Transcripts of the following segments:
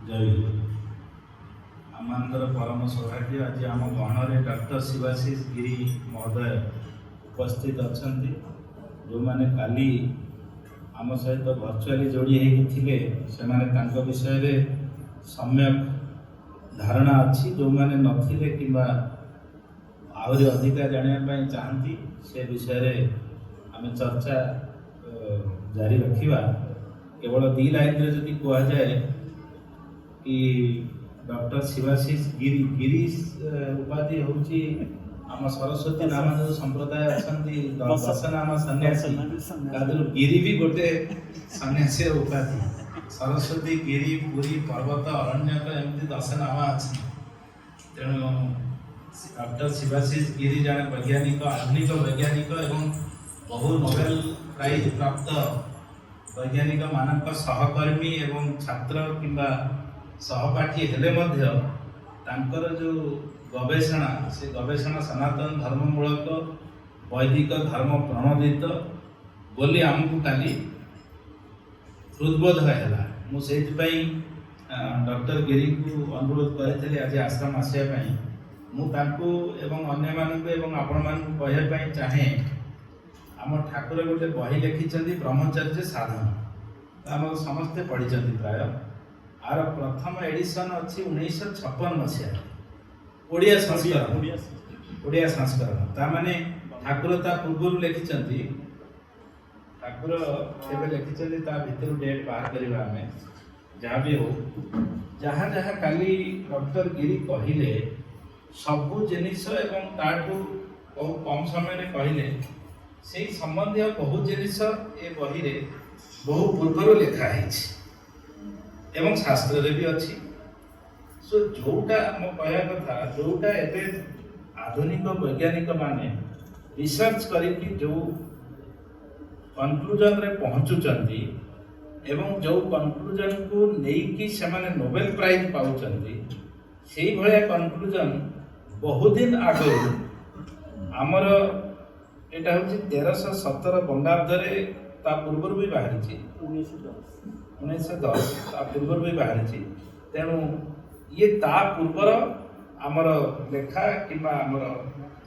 जय आमर परम सौभाग्य आज आम गणरे डॉक्टर शिवाशीष गिरी महोदय उपस्थित अच्छा जो मैंने काली आम सहित वर्चुआली जोड़ी होते विषय में सम्यक धारणा अच्छी जो मैंने नथिले कि आहरी अधिका जानापी चाहती से विषय आम चर्चा जारी रखा केवल दी लाइन में जदि कह जाए कि डॉक्टर शिवाशीष गिरी गिरी उपाधि हूँ आम सरस्वती नाम जो संप्रदाय अच्छा दश नाम सन्यासी गिरी भी गोटे सन्यासी उपाधि सरस्वती गिरी पुरी पर्वत अरण्यक एमती 10 नाम अच्छी तेणु डॉक्टर शिवाशीष गिरी जड़े वैज्ञानिक आधुनिक वैज्ञानिक एवं बहु नोबेल प्राइज प्राप्त वैज्ञानिक मानक सहकर्मी एवं छात्र किंबा सहपाठी हेले मध्य तांकर जो गवेषणा से गवेषणा सनातन धर्ममूलक वैदिक धर्म प्रणोदित बोली आमको काली हृदबोध है मुझे डॉक्टर गिरी को अनुरोध करी आज आश्रम आसापी मुझे अन्य मानक आपण मान कहवाई चाहे आम ठाकुर गोटे बही लिखिं ब्रह्मचर्य साधन आम समस्ते पढ़ी प्राय आर प्रथम एडिशन अच्छी 1956 मसीह ओडिया संस्करण ताने ठाकुर ता पूर्व लिखिं ठाकुर केवे लिखिं भितर डेट बाहर करवा आम जहाँ भी हो जहाँ जहाँ काली डॉक्टर गिरी कहले सबू जिनिस एवं ताठू बहु कम समय कहले से संबंधी बहुत जिनिस ए बही रे बहु पूर्व लिखाई एवं शास्त्र भी अच्छी सो जोटा मो कहया कथा जोटा एते आधुनिक वैज्ञानिक माने रिसर्च करके जो कंक्लूजन रे पहुंचुचंती एवं जो कंक्लूजन को नेकी से माने नोबेल प्राइज पाउचंती सेही भलिया कंक्लूजन बहुत दिन आगे आमर एटा हूँ 1317 बंगाब्दे ता पूर्व भी बाहरी 1910 ता पूर्व भी बाहरी तेणु ये ता पूर्वर आमर लेखा कि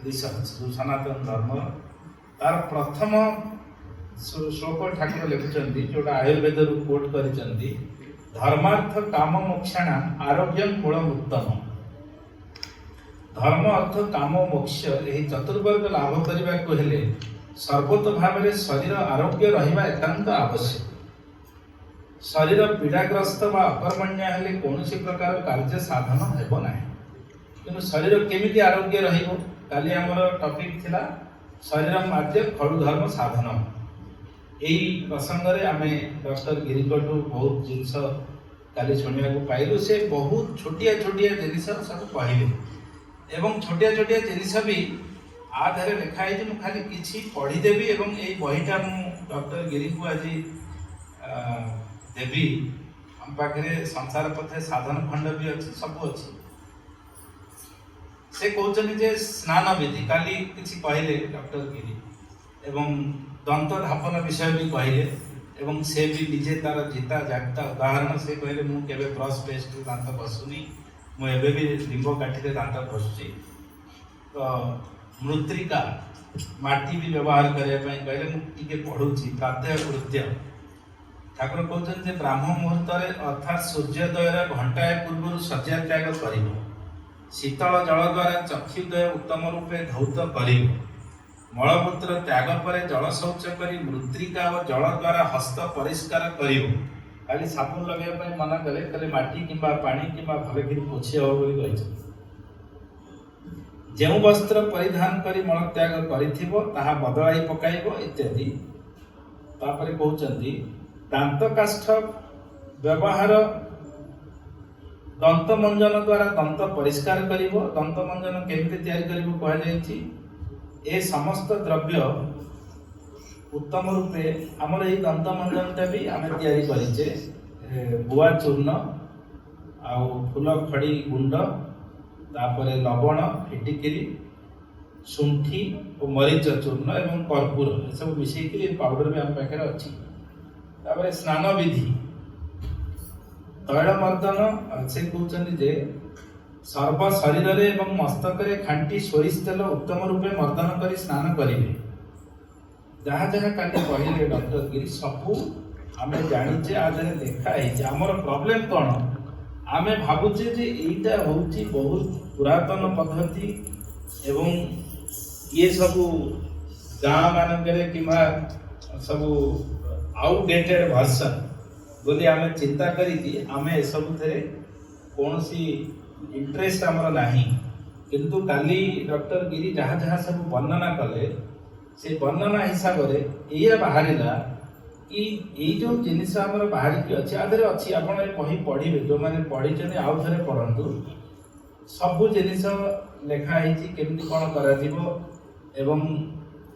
रिसर्च जो सनातन धर्म तार प्रथम श्लोक ठाकुर लिखुंट जोटा आयुर्वेद रु कोट कर धर्मार्थ काम मोक्षाण आरोग्यम मूलम उत्तम धर्म अर्थ काम मोक्ष यही चतुर्वर्ग लाभ करने को हेले सर्वत भाव में शरीर आरोग्य रहिबा एकांत आवश्यक शरीर पीड़ाग्रस्त व अकर्मण्य हेले कौन प्रकार कार्य साधन हेब ना कि शरीर केमिति आरोग्य रहिबो काली हमर टॉपिक थिला शरीर माध्य खड़ु धर्म साधन यही प्रसंग रे आमे डॉक्टर गिरिकटू बहुत जिनस काली शुणा पाइलु से बहुत छोटिया छोटिया जिनिस सब कहले एवं छोटिया छोटिया जिनिस भी आधार लिखाई मुझे खाली किसी पढ़ीदेवी एवं यही बहीटा डॉक्टर गिरी को आज देवी हम पाखे संसार पथे साधन खंड भी अच्छी सब अच्छी से कहते जे स्नान विधि काली किसी कहले डॉक्टर गिरी एवं दंत धापन विषय भी कहले एवं से भी निजे तार जीता जागता उदाहरण से कहले मुझे ब्रश पेस्ट दांत बसुनी मुझे भी लिंब काठी दांत बसुची तो मृत्तिका माटी भी व्यवहार करने कहले मुझे पढ़ुची प्रातः कृत्य ठाकुर कहते ब्राह्म मुहूर्त अर्थात सूर्योदय घंटाए पूर्व शଯ୍ୟା त्याग कर शीतल जल द्वारा चक्षुदय उत्तम रूपे धौत कर मलमूत्र त्याग पर जल शौच कर मृत्तिका और जल द्वारा हस्त परिष्कार कर खाली साबुन लगे मना कले खाली माटी कि पानी कि भलकि पोछि हम जो वस्त्र परिधान कर मल त्याग कर बदलाई पकाइब इत्यादि तापर कहते दांत काष्ठ व्यवहार दंत मंजन द्वारा दंत परिष्कार कर दंत मंजन केमती तैयारी ए समस्त द्रव्य उत्तम रूपे आमर ये दंत मंजनटा भी आम तैयारी करेचे गुआ चूर्ण आ फूल खड़ी गुंड तापर लवण फिटिकिरी शुंठी और मरीच चूर्ण एवं कर्पूर सब मिसेक पाउडर भी आम पाखे अच्छी तापर स्नान विधि ତୈଳମର୍ଦ୍ଦନ ସେ କହୁଛନ୍ତି ଯେ ସର୍ବ ଶରୀରରେ ଏବଂ ମସ୍ତକରେ ଖାଣ୍ଟି ସୋରିଷ ତେଲ ଉତ୍ତମ ରୂପେ ମର୍ଦ୍ଦନ କରି ସ୍ନାନ କରିବେ। ଯାହା ଯାହା କାଲି କହିଲେ ଡକ୍ଟର ଗିରି ସବୁ ଆମେ ଜାଣିଛେ, ଆ ଦେହରେ ଲେଖା ହେଇଛି। ଆମର ପ୍ରୋବ୍ଲେମ କ'ଣ, ଆମେ ଭାବୁଛେ ଯେ ଏଇଟା ହେଉଛି ବହୁତ ପୁରାତନ ପଦ୍ଧତି ଏବଂ ଇଏ ସବୁ ଗାଁ ମାନଙ୍କରେ କିମ୍ବା ସବୁ ଆଉଟଡେଟେଡ୍ ଭର୍ସନ୍ ବୋଲି ଆମେ ଚିନ୍ତା କରିକି ଆମେ ଏସବୁଥିରେ କୌଣସି ଇଣ୍ଟରେଷ୍ଟ ଆମର ନାହିଁ। କିନ୍ତୁ କାଲି ଡକ୍ଟର ଗିରି ଯାହା ଯାହା ସବୁ ବର୍ଣ୍ଣନା କଲେ ସେ ବର୍ଣ୍ଣନା ହିସାବରେ ଏଇଆ ବାହାରିଲା କି ଏଇ ଯେଉଁ ଜିନିଷ ଆମର ବାହାରିକି ଅଛି ଆ ଦେହରେ ଅଛି, ଆପଣ କହି ପଢ଼ିବେ, ଯେଉଁମାନେ ପଢ଼ିଛନ୍ତି ଆଉ ଥରେ ପଢ଼ନ୍ତୁ। ସବୁ ଜିନିଷ ଲେଖା ହେଇଛି କେମିତି କ'ଣ କରାଯିବ ଏବଂ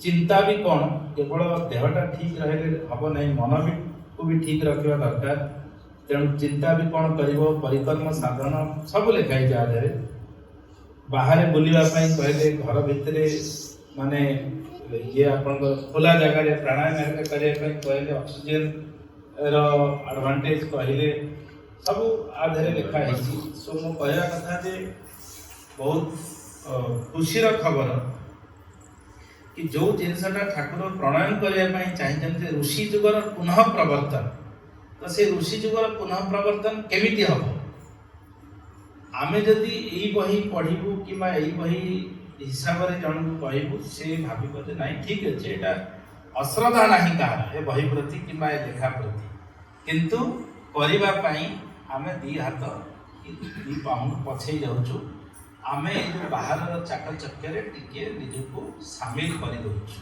ଚିନ୍ତା ବି କ'ଣ, କେବଳ ଦେହଟା ଠିକ୍ ରହିଲେ ହେବ ନାହିଁ, ମନକୁ ବି ଠିକ୍ ରଖିବା ଦରକାର। ତେଣୁ ଚିନ୍ତା ବି କ'ଣ କରିବ, ପରିକର୍ମ ସାଧନ ସବୁ ଲେଖା ହେଇଛି ଆ ଦେହରେ। ବାହାରେ ବୁଲିବା ପାଇଁ କହିଲେ, ଘର ଭିତରେ ମାନେ ଇଏ ଆପଣଙ୍କର ଖୋଲା ଜାଗାରେ ପ୍ରାଣାୟାମ କରିବା ପାଇଁ କହିଲେ, ଅକ୍ସିଜେନର ଆଡଭାଣ୍ଟେଜ କହିଲେ, ସବୁ ଆ ଦେହରେ ଲେଖା ହେଇଛି। ସୋ ମୁଁ କହିବା କଥା ଯେ ବହୁତ ଖୁସିର ଖବର କି ଯେଉଁ ଜିନିଷଟା ଠାକୁର ପ୍ରଣୟନ କରିବା ପାଇଁ ଚାହିଁଛନ୍ତି ଯେ ଋଷି ଯୁଗର ପୁନଃ ପ୍ରବର୍ତ୍ତନ, ତ ସେ ଋଷି ଯୁଗର ପୁନଃ ପ୍ରବର୍ତ୍ତନ କେମିତି ହେବ? ଆମେ ଯଦି ଏଇ ବହି ପଢ଼ିବୁ କିମ୍ବା ଏଇ ବହି ହିସାବରେ ଜଣକୁ କହିବୁ, ସେ ଭାବିବ ଯେ ନାଇଁ ଠିକ୍ ଅଛି, ଏଇଟା ଅଶ୍ରଦ୍ଧା ନାହିଁ କାହାର ଏ ବହି ପ୍ରତି କିମ୍ବା ଏ ଲେଖା ପ୍ରତି। କିନ୍ତୁ କରିବା ପାଇଁ ଆମେ ଦୁଇ ହାତ ଦୁଇ ପାହୁଣ୍ଡ ପଛେଇ ଯାଉଛୁ। ଆମେ ଏ ଯେଉଁ ବାହାରର ଚାକଚକ୍ୟରେ ଟିକେ ନିଜକୁ ସାମିଲ କରିଦେଉଛୁ,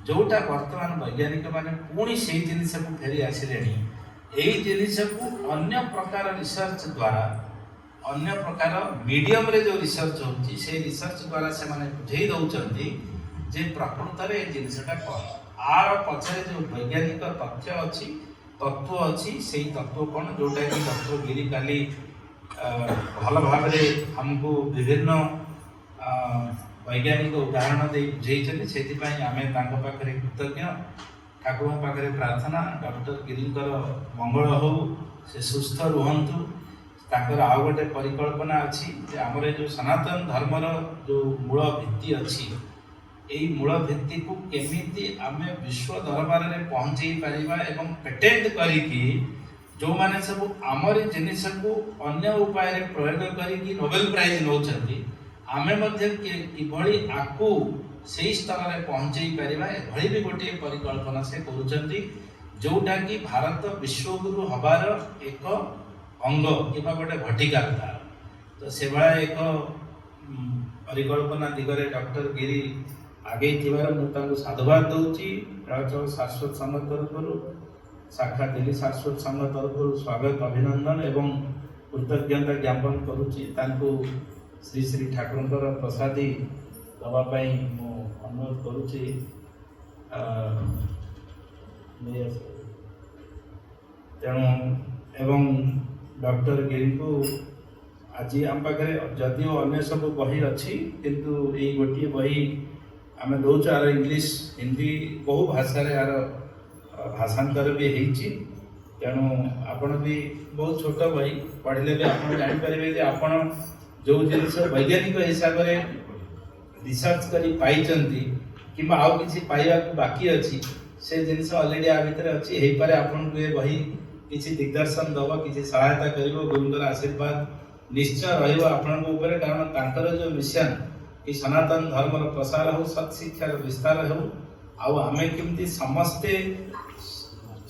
ଯେଉଁଟା ବର୍ତ୍ତମାନ ବୈଜ୍ଞାନିକମାନେ ପୁଣି ସେଇ ଜିନିଷକୁ ଫେରି ଆସିଲେଣି। ଏଇ ଜିନିଷକୁ ଅନ୍ୟ ପ୍ରକାର ରିସର୍ଚ୍ଚ ଦ୍ୱାରା, ଅନ୍ୟ ପ୍ରକାର ମିଡ଼ିୟମରେ ଯେଉଁ ରିସର୍ଚ୍ଚ ହେଉଛି ସେଇ ରିସର୍ଚ୍ଚ ଦ୍ୱାରା ସେମାନେ ବୁଝେଇ ଦେଉଛନ୍ତି ଯେ ପ୍ରକୃତରେ ଏ ଜିନିଷଟା କ'ଣ, ଆର ପଛରେ ଯେଉଁ ବୈଜ୍ଞାନିକ ତଥ୍ୟ ଅଛି, ତତ୍ତ୍ୱ ଅଛି, ସେଇ ତତ୍ତ୍ୱ କ'ଣ, ଯେଉଁଟାକି ଡକ୍ଟର ଗିରି କାଲି ଭଲ ଭାବରେ ଆମକୁ ବିଭିନ୍ନ ବୈଜ୍ଞାନିକ ଉଦାହରଣ ଦେଇ ବୁଝେଇଛନ୍ତି। ସେଥିପାଇଁ ଆମେ ତାଙ୍କ ପାଖରେ କୃତଜ୍ଞ, ଠାକୁରଙ୍କ ପାଖରେ ପ୍ରାର୍ଥନା ଡକ୍ଟର ଗିରିଙ୍କର ମଙ୍ଗଳ ହେଉ, ସେ ସୁସ୍ଥ ରୁହନ୍ତୁ। ତାଙ୍କର ଆଉ ଗୋଟେ ପରିକଳ୍ପନା ଅଛି ଯେ ଆମର ଏ ଯେଉଁ ସନାତନ ଧର୍ମର ଯେଉଁ ମୂଳ ଭିତ୍ତି ଅଛି, ଏଇ ମୂଳ ଭିତ୍ତିକୁ କେମିତି ଆମେ ବିଶ୍ୱ ଦରବାରରେ ପହଞ୍ଚେଇ ପାରିବା ଏବଂ ପେଟେଣ୍ଟ କରିକି ଯେଉଁମାନେ ସବୁ ଆମରି ଜିନିଷକୁ ଅନ୍ୟ ଉପାୟରେ ପ୍ରୟୋଗ କରିକି ନୋବେଲ ପ୍ରାଇଜ ନେଉଛନ୍ତି, ଆମେ ମଧ୍ୟ କିଭଳି ଆକୁ ସେଇ ସ୍ତରରେ ପହଞ୍ଚେଇ ପାରିବା, ଏଭଳି ବି ଗୋଟିଏ ପରିକଳ୍ପନା ସେ କରୁଛନ୍ତି, ଯେଉଁଟାକି ଭାରତ ବିଶ୍ୱଗୁରୁ ହେବାର ଏକ ଅଙ୍ଗ କିମ୍ବା ଗୋଟେ ଭଟିକା ତାର। ତ ସେଭଳିଆ ଏକ ପରିକଳ୍ପନା ଦିଗରେ ଡକ୍ଟର ଗିରି ଆଗେଇଥିବାର ମୁଁ ତାଙ୍କୁ ସାଧୁବାଦ ଦେଉଛି। ଚଳାଚଳ ଶାଶ୍ୱତ ସଂଘ ତରଫରୁ, ଶାଖା ଦିଲ୍ଲୀ ଶାଶ୍ୱତ ସଂଘ ତରଫରୁ ସ୍ୱାଗତ, ଅଭିନନ୍ଦନ ଏବଂ କୃତଜ୍ଞତା ଜ୍ଞାପନ କରୁଛି। ତାଙ୍କୁ ଶ୍ରୀ ଶ୍ରୀ ଠାକୁରଙ୍କର ପ୍ରସାଦୀ ଦେବା ପାଇଁ ମୁଁ ଅନୁରୋଧ କରୁଛି। ତେଣୁ ଏବଂ ଡକ୍ଟର ଗିରିଙ୍କୁ ଆଜି ଆମ ପାଖରେ ଯଦିଓ ଅନ୍ୟ ସବୁ ବହି ଅଛି, କିନ୍ତୁ ଏଇ ଗୋଟିଏ ବହି ଆମେ ଦେଉଛୁ। ଆର ଇଂଲିଶ, ହିନ୍ଦୀ ବହୁ ଭାଷାରେ ଆର ଭାଷାନ୍ତର ବି ହେଇଛି। ତେଣୁ ଆପଣ ବି ବହୁତ ଛୋଟ ବହି ପଢ଼ିଲେ ବି ଆପଣ ଜାଣିପାରିବେ ଯେ ଆପଣ ଯେଉଁ ଜିନିଷ ବୈଜ୍ଞାନିକ ହିସାବରେ ରିସର୍ଚ୍ଚ କରି ପାଇଛନ୍ତି କିମ୍ବା ଆଉ କିଛି ପାଇବାକୁ ବାକି ଅଛି, ସେ ଜିନିଷ ଅଲରେଡ଼ି ଆ ଭିତରେ ଅଛି। ହେଇପାରେ ଆପଣଙ୍କୁ ଏ ବହି କିଛି ଦିଗ୍ଦର୍ଶନ ଦେବ, କିଛି ସହାୟତା କରିବ। ଗୁରୁଙ୍କର ଆଶୀର୍ବାଦ ନିଶ୍ଚୟ ରହିବ ଆପଣଙ୍କ ଉପରେ, କାରଣ ତାଙ୍କର ଯେଉଁ ମିଶନ କି ସନାତନ ଧର୍ମର ପ୍ରସାର ହେଉ, ସତ୍ ଶିକ୍ଷାର ବିସ୍ତାର ହେଉ, ଆଉ ଆମେ କେମିତି ସମସ୍ତେ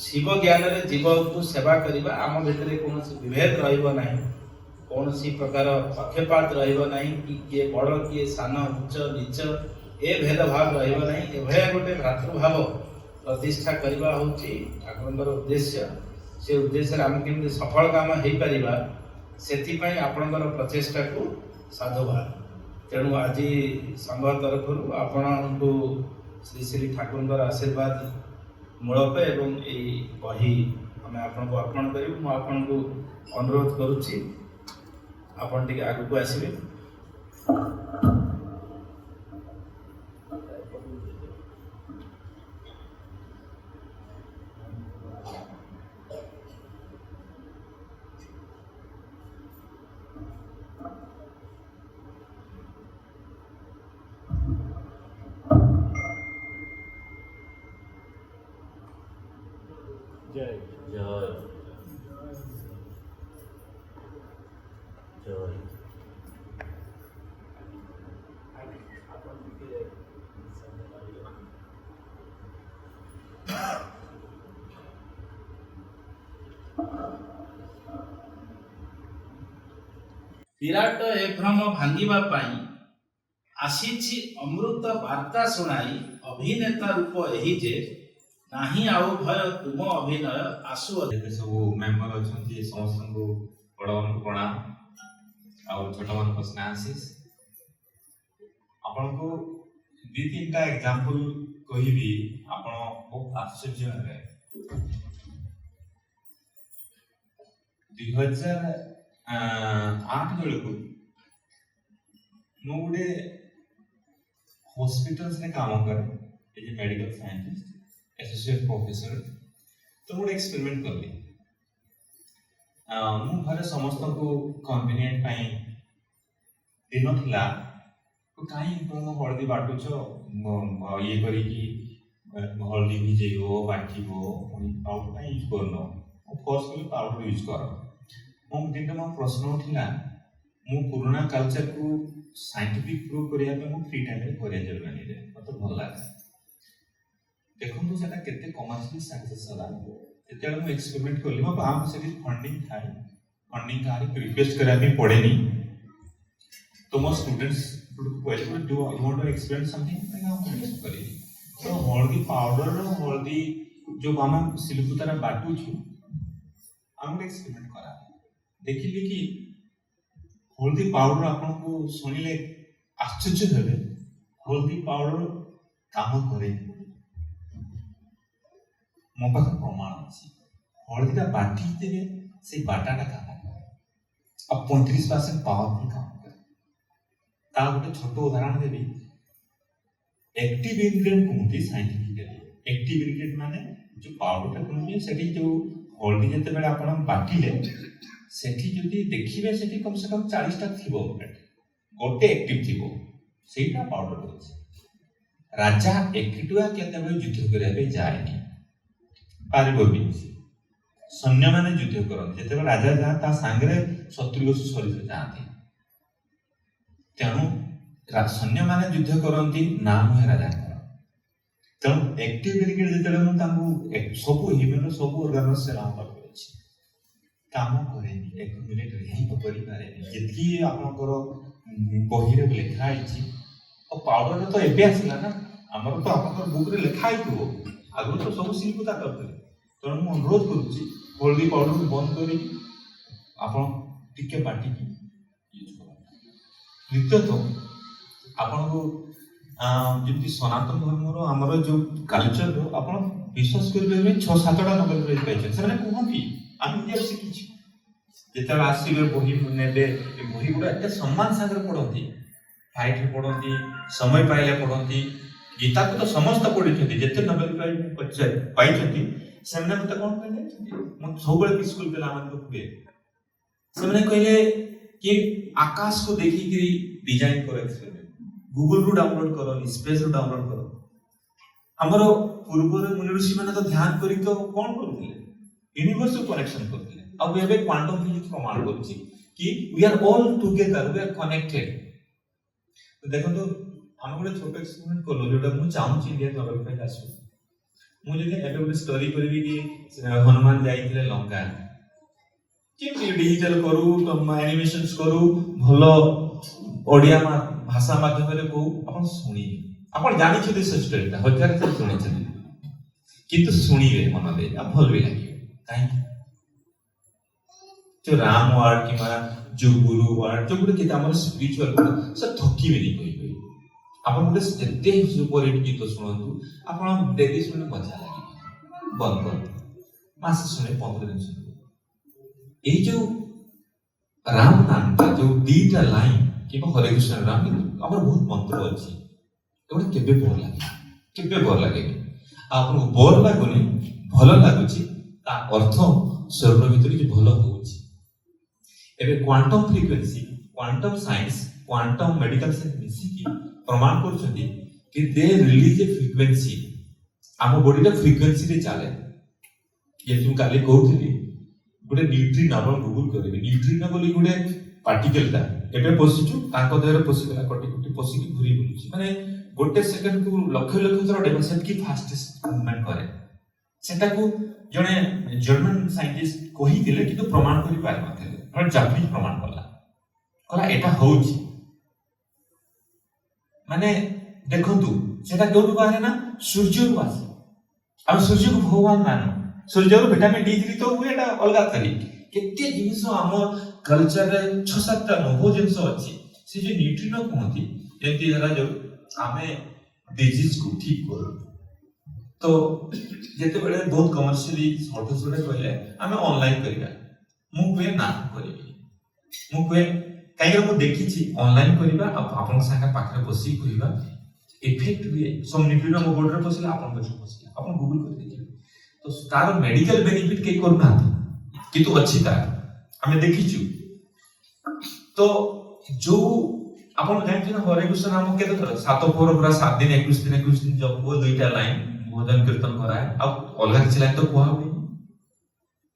ଶିବ ଜ୍ଞାନରେ ଜୀବକୁ ସେବା କରିବା, ଆମ ଭିତରେ କୌଣସି ବିଭେଦ ରହିବ ନାହିଁ, କୌଣସି ପ୍ରକାର ପକ୍ଷପାତ ରହିବ ନାହିଁ, କି କିଏ ବଡ଼ କିଏ ସାନ, ଉଚ୍ଚ ନିଚ ଏ ଭେଦଭାବ ରହିବ ନାହିଁ। ଏଭଳିଆ ଗୋଟେ ଭ୍ରାତୃଭାବ ପ୍ରତିଷ୍ଠା କରିବା ହେଉଛି ଠାକୁରଙ୍କର ଉଦ୍ଦେଶ୍ୟ। ସେ ଉଦ୍ଦେଶ୍ୟରେ ଆମେ କେମିତି ସଫଳ କାମ ହେଇପାରିବା, ସେଥିପାଇଁ ଆପଣଙ୍କର ପ୍ରଚେଷ୍ଟାକୁ ସାଧୁବାଦ। ତେଣୁ ଆଜି ସଂଘ ତରଫରୁ ଆପଣଙ୍କୁ ଶ୍ରୀ ଶ୍ରୀ ଠାକୁରଙ୍କର ଆଶୀର୍ବାଦ ମୂଳକ ଏବଂ ଏଇ ବହି ଆମେ ଆପଣଙ୍କୁ ଅର୍ପଣ କରିବୁ। ମୁଁ ଆପଣଙ୍କୁ ଅନୁରୋଧ କରୁଛି ଆପଣ ଟିକେ ଆଗକୁ ଆସିବେ। ବିରାଟ ଏ ଭ୍ରମ ଭାଙ୍ଗିବା ପାଇଁ ଆସିଛି ଅମୃତ ବାର୍ତ୍ତା ଶୁଣାଇ ଅଭିନେତା ରୂପ ଏହି ଯେ ନାହିଁ ଆଉ ଭୟ ତୁମ ଅଭିନୟ ଆସୁ ଯେତେ ସବୁ ମେମ୍ବର ଅଛନ୍ତି ସମସ୍ତଙ୍କୁ ବଡ଼ମାନଙ୍କୁ ପ୍ରଣାମ ଆଉ ଛୋଟମାନଙ୍କୁ ସ୍ନେହାଶିଷ। ଆପଣଙ୍କୁ ଦୁଇ ତିନିଟା ଏକ୍ଜାମ୍ପଲ କହିବି, ଆପଣ ବହୁତ ଆଶ୍ଚର୍ଯ୍ୟ ହେବେ। 2008 ବେଳକୁ ମୁଁ ଗୋଟେ ହସ୍ପିଟାଲରେ କାମ କରେ ଏଜ ଏ ମେଡିକାଲ ସାଇଣ୍ଟିଷ୍ଟ एसोसिएट प्रोफेसर। तो गोटे एक्सपेरिमेंट कली मु घरे समस्त को कन्वीनियंट पाई दिन थिला तो काई तुम हळदी बाटुछ ये करी कि हळदी भिजेइबो बाटिबो पाउडर का यूज करनो फोर्स कर पाउडर यूज कर। मो दिन मो प्रश्न उठिला मु पुराना कल्चर को साइंटिफिक प्रूव करिया पे मु फ्री टाइम रे करिया जर्मनी रे मते भल लागे। देखो सेटा केते कमर्शियल सक्सेस होला जेतेले मु एक्सपेरिमेंट करली मो बाम से फंडिंग थाई फंडिंग का रिक्वेस्ट करा भी पड़ेनी। तो मो students question do you want to experiment something मैं हम करी। तो हल्दी पाउडर रो हल्दी जो हम सिलपुतारा बाटू छु हम एक्सपेरिमेंट करा देखिली कि हल्दी पाउडर आपन को सुनिले आश्चर्य हेबे। हल्दी पाउडर काम करे मो पास प्रमाण अच्छी हल्दीटा बाटी देवे से बाटाटा काम करे अब 35% पावरफुल काम करे। ता गोटे छोट उदाहरण देवी एक्टिव इंग्रेडिएंट कहते साइंटिफिकली एक्टिव इंग्रेडिएंट माने जो पाउडरटा कहते सेठी जो हल्दी जते बेले आपण बाटिले सेठी जदी देखिबे सेठी कम से कम 40 टा थिबो गोटे एक्टिव थिबो सेटा पाउडर होछि। राजा एकिटुआ केते बेले युद्ध करिया पे जायनी पारिबो सैन्य माने युद्ध करते जब राजा जहाँ ता सांगरे शत्रु सरित जाती तेणु सैन्य माने युद्ध करती नाम है राजा तेणु एक्टिव ब्रिगेड जो सब ह्यूमन सब ऑर्गन सेवा काम करेनि एक मिनिट रही करि पारेनि जेति आपनकर बहिरे लिखाई पाउडर तो एबे आसिला ना हमर तो आपनकर बुक रे लिखाई थो आगु तो सब सिलपुता करते तेणु मुझे अनुरोध करुच्ची हल्दी पाउडर को बंद कर टिके बाटी यूज कर। द्वितीयतः आपन को जमी सनातन धर्म आमर जो कल्चर आप विश्वास करेंगे 6-7टा नोबेल प्राइज पाई से कहती आम इंडिया शिखी जिते आसवे बही ने बही गुड़ा एत सम्मान सागर पढ़ती फाइट पढ़ती समय पाइले पढ़ती गीता को तो समस्त पढ़ी जिते नोबेल प्राइज पाई सेमने मते कोन कहले म सबले स्कूल पिला मन को हुए सेमने कहले कि आकाश को देखि कि डिजाइन करो एक्सपेरिमेंट गूगल रु डाउनलोड करो स्पेस रु डाउनलोड करो। हमरो पूर्व रे मुनि ऋषि माने तो ध्यान करी तो कोन करथिले यूनिवर्स को कनेक्शन करथिले अब एबे क्वांटम फिजिक्स प्रमाण करछि कि we are all together we are connected. तो देखो तो हम गोटे छोट एक्सपेरिमेंट करलो जोटा मु चाहू छी इंडिया नोबेल प्राइज आसु मुझे एबे गोटे स्टोरी करबी कि हनुमान जाइथिले लंका केमि डिजिटल करू तो एनिमेशंस करू भलो ओडिया भाषा माध्यम रे को अपन सुनी अपन जानि छथि से स्टोरीटा हजार से सुनि छथि किंतु सुनिबे मन दे आ भल भी लागियो काई जो राम वर्ड किमा जो गुरु वर्ड जो गुटे किता हमर स्पिरिचुअल से थकी भी नहीं कोई आपन गोटे एते सुपर हिट गीत सुनतु आपन डेली सुने मजा लागे बंद कर मास सुने 15 दिन सुने ए जो राम नाम का जो दीटा लाइन कि हरे कृष्ण राम हमर बहुत मंत्र अछि एबे केबे बोर लागे आपन बोर लागोनी भलो लागुची ता अर्थ स्वर्ग भीतर जे भलो होउची। एबे quantum frequency quantum science quantum medical science मिसी की प्रमाण करछथि कि दे रिलीज ए फ्रीक्वेंसी आम बॉडी रे फ्रीक्वेंसी रे चले ये तुम काले कहउथली गोटे न्यूट्रिनो आपण गूगल करबे न्यूट्रिनो बोली गोटे ପାର୍ଟିକଲଟା ଏବେ ପଶିଛୁ ତାଙ୍କ ଦେହରେ ପଶିଗଲା କଟି କଟି ପଶିକି ଘୁରି ବୁଲୁଛି ମାନେ ଗୋଟେ ସେକେଣ୍ଡକୁ ଲକ୍ଷ ଲକ୍ଷ ଥର ଡେଭଲପ ସେତିକି ଫାଷ୍ଟେଷ୍ଟ ମୁଭମେଣ୍ଟ କରେ ସେଟାକୁ ଜଣେ ଜର୍ମାନ ସାଇଣ୍ଟିଷ୍ଟ କହିଥିଲେ କିନ୍ତୁ ପ୍ରମାଣ କରିପାରିନଥିଲେ ଜଣେ ଜାପାନିଜ ପ୍ରମାଣ କଲା କହିଲା ଏଇଟା ହଉଛି ମାନେ ଦେଖନ୍ତୁ ସେଟା କେଉଁଠୁ ବାହାରେ ନା ସୂର୍ଯ୍ୟରୁ ଆସେ ଆମେ ସୂର୍ଯ୍ୟକୁ ଭଗବାନ ମାନୁ ସୂର୍ଯ୍ୟରୁ ଭିଟାମିନ D3 ତ ହୁଏ ଏଟା ଅଲଗା ଥାଲି କେତେ ଜିନିଷ ଆମ କଲଚରରେ 6-7ଟା ନବ ଜିନିଷ ଅଛି ସେ ଯୋଉ ନ୍ୟୁଟ୍ରିନ କୁହନ୍ତି ଯେମିତି ହେଲା ଯୋଉ ଆମେ ଡିଜିଜକୁ ଠିକ କରୁ ତ ଯେତେବେଳେ ବହୁତ କମର୍ସିଆଲି ସର୍ଭିସଗୁଡା କହିଲେ ଆମେ ଅନଲାଇନ କରିବା ମୁଁ କୁହେ ନା କରିବି ମୁଁ କୁହେ କାହିଁକି ମୁଁ ଦେଖିଛି ଅନଲାଇନ କରିବା ଆଉ ଆପଣଙ୍କ ସାଙ୍ଗେ ପାଖରେ ବସିକି କରିବା ଇଫେକ୍ଟ ହୁଏ ସମ୍ ନ୍ୟୁଟ୍ରିନ ମୋ ବୋର୍ଡରେ ପଶିଲା ଆପଣଙ୍କ ପାଖରେ ପଶିଲା ଆପଣ ଗୁଗଲ କରି ଦେଖିବେ ତ ତାର ମେଡିକାଲ ବେନିଫିଟ କେହି କରୁନାହାନ୍ତି କିନ୍ତୁ ଅଛି ତାର ଆମେ ଦେଖିଛୁ ତ ଯୋଉ ଆପଣ ଜାଣିଛନ୍ତି ନା ହରେ କୃଷ୍ଣ ନାମ କେତେ ଥର 7 ପହର ପୁରା 7 ଦିନ 21 ଦିନ ଜପ 2ଟା ଲାଇନ ଭଜନ କୀର୍ତ୍ତନ କରାଏ ଆଉ ଅଲଗା କିଛି ଲାଇନ ତ କୁହା ହୁଏନି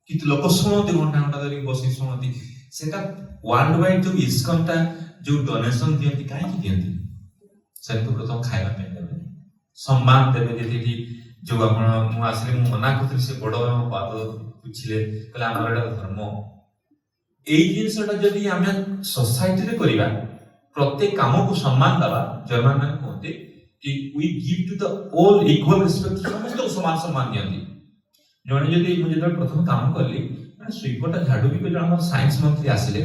କିନ୍ତୁ ଲୋକ ଶୁଣନ୍ତି ଘଣ୍ଟା ଘଣ୍ଟା ଧରିକି ବସିକି ଶୁଣନ୍ତି ସେଟା ୱାର୍ଲଡ ୱାଇଡ ଯୋଉ ଇସ୍କନଟା ଯୋଉ ଡୋନେସନ ଦିଅନ୍ତି କାହିଁକି ଦିଅନ୍ତି ସେଠୁ ପ୍ରଥମ ଖାଇବା ପାଇଁ ଦେବେ ସମ୍ମାନ ଦେବେ ଯେମିତି ଯୋଉ ଆପଣ ମୁଁ ଆସିଲେ ମୁଁ ମନା କରୁଥିଲି ସେ ବଡ ପାଦ ବୁଝିଲେ କହିଲେ ଆମର ଏଇଟା ଧର୍ମ ଏଇ ଜିନିଷଟା ଯଦି ଆମେ ସୋସାଇଟିରେ କରିବା ପ୍ରତ୍ୟେକ କାମକୁ ସମ୍ମାନ ଦେବା ଜର୍ମାନ ମାନେ କୁହନ୍ତି କି we give to the all equal respect ସମସ୍ତଙ୍କୁ ସମାନ ସମ୍ମାନ ଦିଅନ୍ତି ଜଣେ ଯଦି ମୁଁ ଯେତେବେଳେ ପ୍ରଥମ କାମ କଲି ମାନେ ସୁଇପରଟା ଝାଡୁ ବି କରି ଆମର ସାଇନ୍ସ ମନ୍ତ୍ରୀ ଆସିଲେ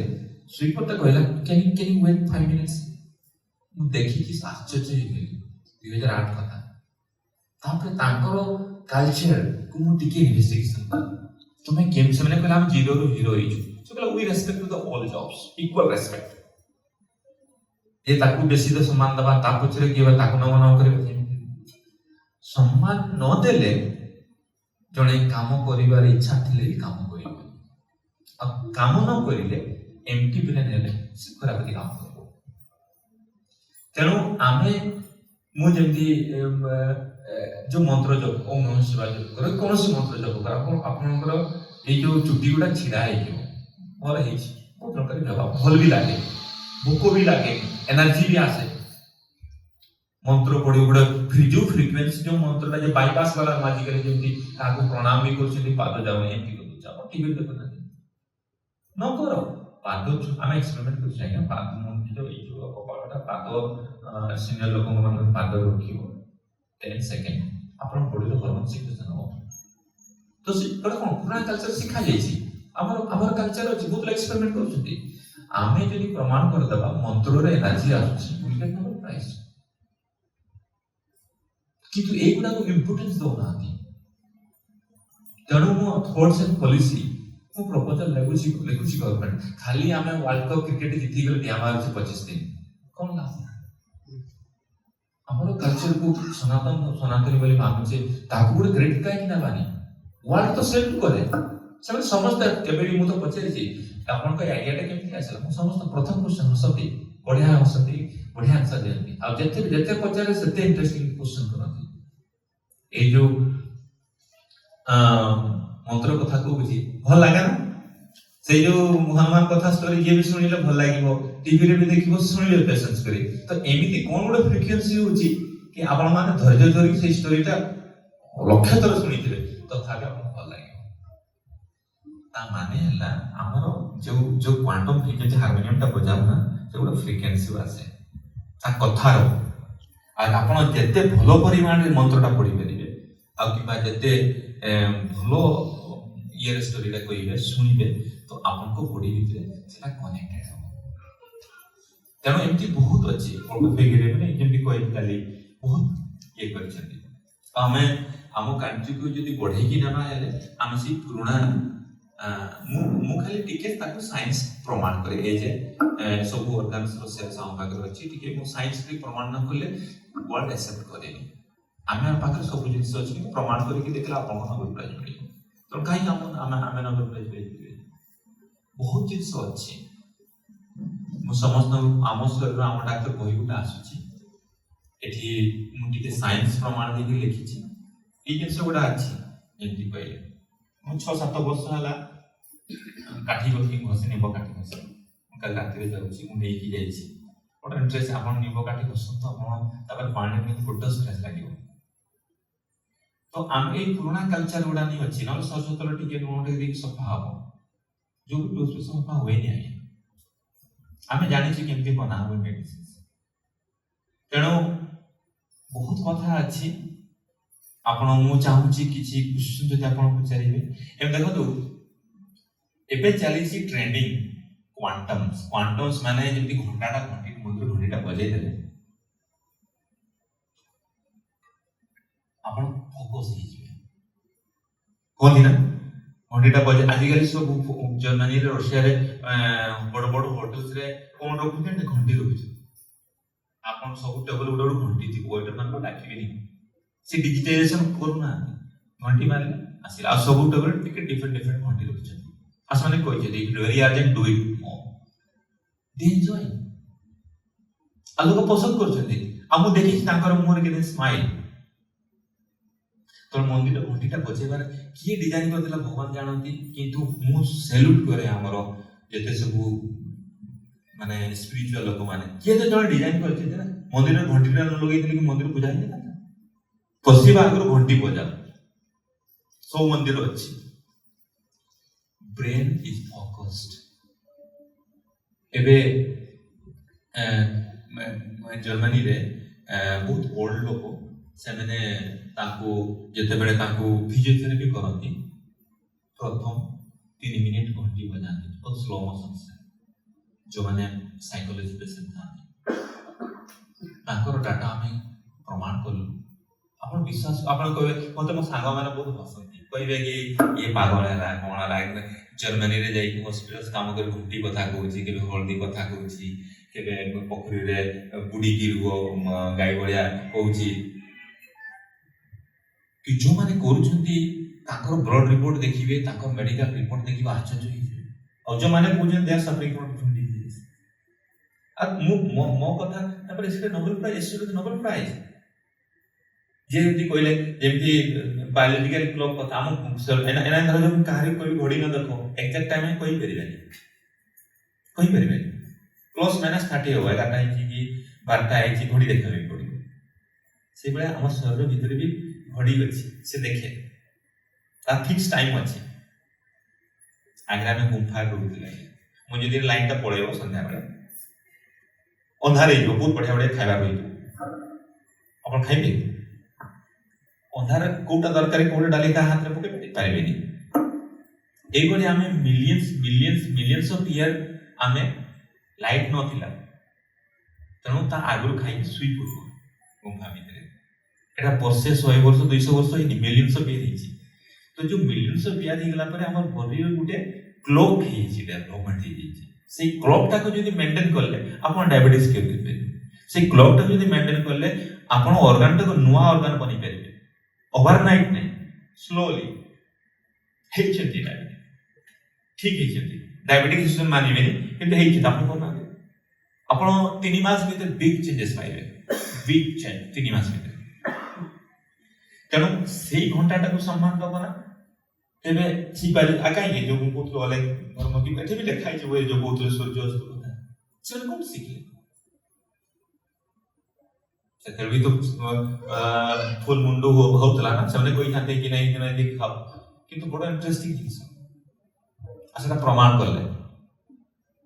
ସୁଇପରଟା କହିଲା can you wait 5 minutes ମୁଁ ଦେଖିକି ଆଶ୍ଚର୍ଯ୍ୟ ହେଇଗଲି 2008 କଥା ତାପରେ ତାଙ୍କର କଲଚରକୁ ମୁଁ ଟିକେ ଇନଭେଷ୍ଟିଗେସନ କଲି ତୁମେ କେମିତି ସେମାନେ କହିଲେ ଆମେ ଜିରୋରୁ ହିରୋ ହେଇଛୁ ସେ କହିଲା we respect to the all jobs equal respect ଏ ତାକୁ ବେଶୀ ତ ସମ୍ମାନ ଦେବା ତା ପଛରେ କିଏ ତାକୁ ନ କରିବେ ସମ୍ମାନ ନ ଦେଲେ ଜଣେ କାମ କରିବାର ଇଚ୍ଛା ଥିଲେ ବି କାମ କରିବ ଆଉ କାମ ନ କରିଲେ ଏମଟି ବ୍ରେନ୍ ହେଲେ ସେ ଖରାପ କାମ କରିବ ତେଣୁ ଆମେ ମୁଁ ଯେମିତି ଯୋଉ ମନ୍ତ୍ର ଜପ ଓମ୍ ନମଃ ଶିବାୟ ଜପ କର କୌଣସି ମନ୍ତ୍ର ଜପ କର ଆପଣଙ୍କର ଏଇ ଯୋଉ ଚୁଟି ଗୁଡା ଛିଡା ହେଇଯିବ ଭଲ ହେଇଛି ବହୁତ ଦରକାରୀ ଜପ ଭଲ ବି ଲାଗେ ଭୋକ ବି ଲାଗେ ଏନର୍ଜି ବି ଆସେ ମନ୍ତ୍ର ପଢି ଗୋଟେ ଯୋଉ ଫ୍ରିକ୍ୱେନ୍ସି ଯୋଉ ମନ୍ତ୍ରଟା ଯେ ବାଇପାସ୍ ବାଲା ଆଜିକାଲି ଯେମିତି ତାହାକୁ ପ୍ରଣାମ ବି କରୁଛନ୍ତି ପାଦ ଯାଉନି ଏମିତି କରୁଛି ଆପଣ ଟିଭି ଦେଖୁନାହାନ୍ତି ନ କର ପାଦ ଆମେ ଏକ୍ସପେରିମେଣ୍ଟ କରୁଛୁ ଆଜ୍ଞା ପାଦ ଏଇ ଯୋଉ କପାଳଟା ପାଦ ସିନିୟର ଲୋକଙ୍କ ମାନଙ୍କ ପାଦ ରଖିବ 10 ସେକେଣ୍ଡ ଆପଣ ବଡିର ହରମୋନ ସିକ୍ରେସନ ହବ ତ ସେଟା କଣ ପୁରୁଣା କଲଚର ଶିଖାଯାଇଛି ଆମର କଲଚର ଅଛି ବହୁତ ଏକ୍ସପେରିମେଣ୍ଟ କରୁଛନ୍ତି ଆମେ ଯଦି ପ୍ରମାଣ କରିଦେବା ମନ୍ତ୍ରରେ ଏନର୍ଜି ଆସୁଛି ପ୍ରାଇସ୍ କିନ୍ତୁ ଏଇଗୁଡାକୁ ଇମ୍ପୋର୍ଟାନ୍ସ ଦଉନାହାନ୍ତି ତେଣୁ ମୁଁ ଥଟ୍ସ ଆଣ୍ଡ ପଲିସି ମୁଁ ପ୍ରପୋଜାଲ ଲେଖୁଛି ଗଭର୍ଣ୍ଣମେଣ୍ଟ ଖାଲି ଆମେ ୱାର୍ଲଡ କପ୍ କ୍ରିକେଟ ଜିତିଗଲେ ଦିଆମାରୁଛି 25 ଦିନ କଣ ଲାଭ ଆମର କଲଚରକୁ ସନାତନ ବୋଲି ମାନୁଛେ ତାକୁ ଗୋଟେ କ୍ରେଡିଟ କାହିଁକି ନେବାନି ୱାର୍ଲଡ ତ ସେଲ୍ଫ କରେ ସେମାନେ ସମସ୍ତେ କେବେ ବି ମୁଁ ତ ପଚାରିଛି ଆପଣଙ୍କ ଆଇଡିଆଟା କେମିତି ଆସିଲା ମୁଁ ସମସ୍ତ ପ୍ରଥମ କ୍ୱେଶ୍ଚନ ହସନ୍ତି ବଢିଆ ଆନ୍ସର ଦିଅନ୍ତି ଆଉ ଯେତେ ପଚାରେ ସେତେ ଇଣ୍ଟରେଷ୍ଟିଂ କ୍ୱେଶ୍ଚନ କରନ୍ତି ଏଇ ଯୋଉ ମନ୍ତ୍ର କଥା କହୁଛି ଭଲ ଲାଗେ ନା ସେଇ ଯୋଉ ହନୁମାନ କଥା ଷ୍ଟୋରି ଯିଏ ବି ଶୁଣିଲେ ଭଲ ଲାଗିବ ଟିଭିରେ ବି ଦେଖିବ ଶୁଣିବେ ପେସେନ୍ସ କରି ତ ଏମିତି କଣ ଗୋଟେ ଫ୍ରିକ୍ୱେନ୍ସି ହଉଛି କି ଆପଣ ମାନେ ଧୈର୍ଯ୍ୟ ଧରିକି ସେଇ ଷ୍ଟୋରିଟା ଲକ୍ଷ ଥର ଶୁଣିଥିବେ ତଥାପି ଆପଣଙ୍କୁ ଭଲ ଲାଗିବ ତା ମାନେ ହେଲା ଆମର ଯୋଉ କ୍ୱାଣ୍ଟମ ଫ୍ରିକ୍ୱେନ୍ସି ହାରମୋନିୟମଟା ବଜାଉ ନା ସେ ଗୋଟେ ଫ୍ରିକ୍ୱେନ୍ସି ଆସେ ତା କଥାର ଆଉ ଆପଣ ଯେତେ ଭଲ ପରିମାଣରେ ମନ୍ତ୍ରଟା ପଢିପାରିବେ ଆଉ କିମ୍ବା ଯେତେ ଭଲ ଇଏରେ ଷ୍ଟୋରିଟା କହିବେ ଶୁଣିବେ ତ ଆପଣଙ୍କ ବଡି ଭିତରେ ସେଟା କନେକ୍ଟେଡ ହବ ତେଣୁ ଏମିତି ବହୁତ ଅଛି ଯେମିତି କହିଲି କାଲି ବହୁତ ଇଏ କରିଛନ୍ତି ଆମେ ଆମ କାଣ୍ଟ୍ରିକୁ ଯଦି ବଢେଇକି ନେବା ହେଲେ ଆମେ ସେଇ ପୁରୁଣା ମୁଁ ଖାଲି ଟିକେ ତାକୁ ସାଇନ୍ସ ପ୍ରମାଣ କରେ ଏ ଯେ ସବୁ ଅର୍ଗାନ୍ସର ସେଲ୍ସ ଆମ ପାଖରେ ଅଛି ଟିକେ ମୁଁ ସାଇନ୍ସରେ ପ୍ରମାଣ ନ କଲେ ୱାର୍ଲଡ ଆକ୍ସେପ୍ଟ କରେନି ଆମେ ଆମ ପାଖରେ ସବୁ ଜିନିଷ ଅଛି କିନ୍ତୁ ପ୍ରମାଣ କରିକି ଦେଖିଲେ ଆପଣଙ୍କ ନୋବେଲ ପ୍ରାଇଜ ମିଳିବ ତେଣୁ କାହିଁକି ଆମେ ନୋବେଲ ପ୍ରାଇଜ ପାଇପାରିବେ ବହୁତ ଜିନିଷ ଅଛି ମୁଁ ସମସ୍ତଙ୍କୁ ଆମ ଶରୀର ଆମ ଡାକ୍ତର ବହି ଗୋଟେ ଆସୁଛି ଏଠି ମୁଁ ଟିକେ ସାଇନ୍ସ ପ୍ରମାଣ ଦେଇକି ଲେଖିଛି ଏଇ ଜିନିଷ ଗୁଡା ଅଛି ଯେମିତି କହିଲେ ମୁଁ 6-7 ବର୍ଷ ହେଲା କାଠି ଘଷି ନିମ୍ବ କାଠି ଘଷି କାଲି ରାତିରେ ଯାଉଛି ମୁଁ ନେଇକି ଯାଇଛି ଗୋଟେ ଇଣ୍ଟରେଷ୍ଟ ଆପଣ ନିମ୍ବ କାଠି ବସନ୍ତୁ ଆପଣ ତାପରେ ପାଣି କେମିତି ଗୋଟେ ଫ୍ରେସ୍ ଲାଗିବ ତ ଆମେ ଏଇ ପୁରୁଣା କଲଚର ଗୁଡ଼ା ନେଇ ଅଛି ନହେଲେ ସଚେତନ ଟିକେ ଲୁଣ ଟିକେ ଦେଇକି ସଫା ହବ ଯୋଉ ଟୁଥପେଷ୍ଟ ସଫା ହୁଏନି ଆଜ୍ଞା ଆମେ ଜାଣିଛୁ କେମିତି ବନା ହୁଏ ମେଡିସିନ ତେଣୁ ବହୁତ କଥା ଅଛି ଆପଣ ମୁଁ ଚାହୁଁଛି କିଛି କ୍ୱେଶ୍ଚନ ଯଦି ଆପଣ ପଚାରିବେ ଏବେ ଦେଖନ୍ତୁ ଏବେ ଚାଲିଛି ଟ୍ରେଣ୍ଡିଂ କ୍ୱାଣ୍ଟମ୍ସ ମାନେ ଯେମିତି ଘଣ୍ଟାଟା ଘଣ୍ଟିଟା ବଜେଇ ଦେଲେ ଆପଣ ଫୋକସ୍ ହେଇଯିବେ କୁହନ୍ତି ନା ଘଣ୍ଟିଟା ବଜେଇ ଆଜିକାଲି ସବୁ ଜର୍ମାନୀରେ ରଷିଆରେ ବଡ଼ ବଡ଼ ହୋଟେଲ୍ସରେ କ'ଣ ରଖୁଛନ୍ତି ଘଣ୍ଟି ରଖୁଛନ୍ତି ଆପଣ ସବୁ ଟେବୁଲ ଗୋଟେ ଗୋଟେ ଘଣ୍ଟି ଥିବ ୱେଟର ମାନଙ୍କୁ ଡାକିବେନି ସେ ଡିଜିଟାଇଜେସନ କରୁନାହାନ୍ତି ଘଣ୍ଟି ମାରିଲେ ଆସିଲା ଆଉ ସବୁ ଟେବୁଲ ଟିକେ ଡିଫରେଣ୍ଟ ଘଣ୍ଟି ରଖୁଛନ୍ତି ଆଉ ସେମାନେ କହିଛନ୍ତି ଭେରି ଆର୍ଜେଣ୍ଟ ଡୁ ଇଟ୍ ମୋର୍ ଦେ ଏନ୍ଜୟ ଆଉ ଲୋକ ପସନ୍ଦ କରୁଛନ୍ତି ଆଉ ମୁଁ ଦେଖିଛି ତାଙ୍କର ମୁହଁରେ କେତେ ସ୍ମାଇଲ୍ ତ ମନ୍ଦିର ଘଣ୍ଟିଟା ବଜେଇବାର କିଏ ଡିଜାଇନ କରିଥିଲା ଭଗବାନ ଜାଣନ୍ତି କିନ୍ତୁ ମୁଁ ସେଲ୍ୟୁଟ କରେ ଆମର ଯେତେ ସବୁ ମାନେ ସ୍ପିରିଚୁଆଲ ଲୋକମାନେ କିଏ ତ ଜଣେ ଡିଜାଇନ କରିଛନ୍ତି ନା ମନ୍ଦିରରେ ଘଣ୍ଟିଟା ନ ଲଗେଇଥିଲେ କି ମନ୍ଦିର ପୂଜା ହେଇନଥାନ୍ତା ପଶିବା ଆଗରୁ ଘଣ୍ଟି ବଜାଅ ସବୁ ମନ୍ଦିର ଅଛି ବ୍ରେନ୍ ଇଜ ଫୋକସ୍ଡ ଏବେ ଜର୍ମାନୀରେ ବହୁତ ଓଲ୍ଡ ଲୋକ ସେମାନେ ତାଙ୍କୁ ଯେତେବେଳେ ତାଙ୍କୁ ଫିଜିଓଥେରାପି କରନ୍ତି ପ୍ରଥମ 3 ମିନିଟ୍ ଘଣ୍ଟି ବଜାନ୍ତି ବହୁତ ସ୍ଲୋ ମୋସନ୍ସରେ ଯେଉଁମାନେ ସାଇକୋଲୋଜି ପେସେଣ୍ଟ ଥାନ୍ତି ତାଙ୍କର ଡାଟା ଆମେ ପ୍ରମାଣ କଲୁ ଆପଣ ବିଶ୍ୱାସ ଆପଣ କହିବେ ମୋତେ ମୋ ସାଙ୍ଗମାନେ ବହୁତ ହସନ୍ତି କହିବେ କି ଇଏ ପାଗଳ ହେଲା କ'ଣ ହେଲା ଜର୍ମାନୀରେ ଯାଇକି ହସ୍ପିଟାଲ କାମ କରି ଘଣ୍ଟି କଥା କହୁଛି କେବେ ହଳଦୀ କଥା କହୁଛି କେବେ ପୋଖରୀରେ ବୁଡ଼ିକି ରୁହ ଗାଈ ଭଳିଆ କହୁଛି କି ଯେଉଁମାନେ କରୁଛନ୍ତି ତାଙ୍କର ବ୍ଲଡ୍ ରିପୋର୍ଟ ଦେଖିବେ ତାଙ୍କର ମେଡିକାଲ ରିପୋର୍ଟ ଦେଖିବେ ଆଶ୍ଚର୍ଯ୍ୟ ହେଇଯିବେ ଆଉ ଯେଉଁମାନେ କହୁଛନ୍ତି ଦେ ଆର୍ ସଫରିଂ ଫ୍ରମ୍ ଡିଫରେଣ୍ଟ ଡିଜିଜେସ୍ ଆଉ ମୁଁ ମୋ କଥା ତାପରେ ସେଟା ନୋବେଲ ପ୍ରାଇଜ୍ ନୋବେଲ ପ୍ରାଇଜ୍ ଯେମିତି କହିଲେ ଯେମିତି ବାୟୋଲୋଜିକାଲ କ୍ଲକ୍ କଥା ଆମ ଏନା ଧର ଯେଉଁ କାହାରି କହିବି ଘଡ଼ି ନ ଦେଖ ଏକ୍ଜାକ୍ଟ ଟାଇମ୍ କହିପାରିବେନି ପ୍ଲସ୍ ମାଇନସ୍ 30 ହେବ 11ଟା ହେଇଛି କି 12ଟା ହେଇଛି ଘଡ଼ି ଦେଖିବା ପାଇଁ ପଡ଼ିବ ସେଇଭଳିଆ ଆମ ଶରୀର ଭିତରେ ବି ଘଡ଼ି ଅଛି ସେ ଦେଖେ ତାର ଫିକ୍ସ ଟାଇମ୍ ଅଛି ଆଗରେ ଆମେ ଗୁମ୍ଫାରେ ରହୁଥିଲେ ମୁଁ ଯଦି ଲାଇନଟା ପଳେଇବ ସନ୍ଧ୍ୟାବେଳେ ଅନ୍ଧାର ହେଇଯିବ ବହୁତ ବଢ଼ିଆ ବଢ଼ିଆ ଖାଇବା ରହିଯିବ ଆପଣ ଖାଇବେ ଅନ୍ଧାର କୋଉଟା ଦରକାର କୋଉଟା ଡାଲି କାହା ହାତରେ ପକେଇ ପାରିବେନି এইভাবে ଆମେ ମିଲିୟନ୍ସ ଅଫ୍ ଇୟର ଆମେ ଲାଇଟ୍ ନଥିଲା ତେଣୁ ତା ଆଗରୁ ଖାଇକି ଶୋଇ ପଡୁ ଗୁମ୍ଫା ଭିତରେ ଏଟା ବର୍ଷେ 100 ବର୍ଷ 200 ବର୍ଷ ହେଇନି ମିଲିୟନ୍ସ ଅଫ୍ ଇୟର ହେଇଛି ତ ଯୋଉ ମିଲିୟନ୍ସ ଅଫ୍ ଇୟର ହେଇଗଲା ପରେ ଆମର ବଡିର ଗୋଟେ କ୍ଲକ୍ ହେଇଛି ଡେଭଲପମେଣ୍ଟ ହେଇଯାଇଛି ସେଇ କ୍ଲକ୍ଟାକୁ ଯଦି ମେଣ୍ଟେନ କଲେ ଆପଣ ଡାଇବେଟିସ୍ କେମିତି ପାରିବେ ସେଇ କ୍ଲକ୍ଟାକୁ ଯଦି ମେଣ୍ଟେନ କଲେ ଆପଣ ଅର୍ଗାନଟାକୁ ନୂଆ ଅର୍ଗାନ ବନେଇ ପାରିବେ ଓଭରନାଇଟ୍ ନାହିଁ ସ୍ଲୋଲି ହେଇଛନ୍ତି ଡାଇବେଟିସ୍ ଠିକ ହେଇଛନ୍ତି ଡାଇବେଟିକ୍ ସିଷ୍ଟମ ମାନିବେନି କିନ୍ତୁ ହେଇଛି ଆପଣ କରୁନାହାନ୍ତି ଆପଣ 3 ମାସ ଭିତରେ ବିଗ୍ ଚେଞ୍ଜେସ୍ ପାଇବେ ବିଗ୍ ଚେଞ୍ଜ 3 ମାସ ଭିତରେ ତେଣୁ ସେଇ ଘଣ୍ଟାଟାକୁ ସମ୍ମାନ ଦେବ ନା ତେବେ ଠିପାରି କାହିଁକି ଯୋଉ ମୁଁ କହୁଥିଲି ଅଲେଖ ଧର୍ମ କି ଏଠି ବି ଲେଖା ହେଇଛି ଯୋଉ କହୁଥିଲେ ସୂର୍ଯ୍ୟ ଅସ୍ତ କଥା ସେମାନେ କୋଉଠି ଶିଖିଲେ ସେତେବେଳେ ବି ତ ଫୁଲ ମୁଣ୍ଡ ହଉଥିଲା ନା ସେମାନେ କହିଥାନ୍ତେ କି ନାଇଁ ଖାଅ କିନ୍ତୁ ବଡ଼ ଇଣ୍ଟରେଷ୍ଟିଂ ଜିନିଷ ଆଉ ସେଟା ପ୍ରମାଣ କଲେ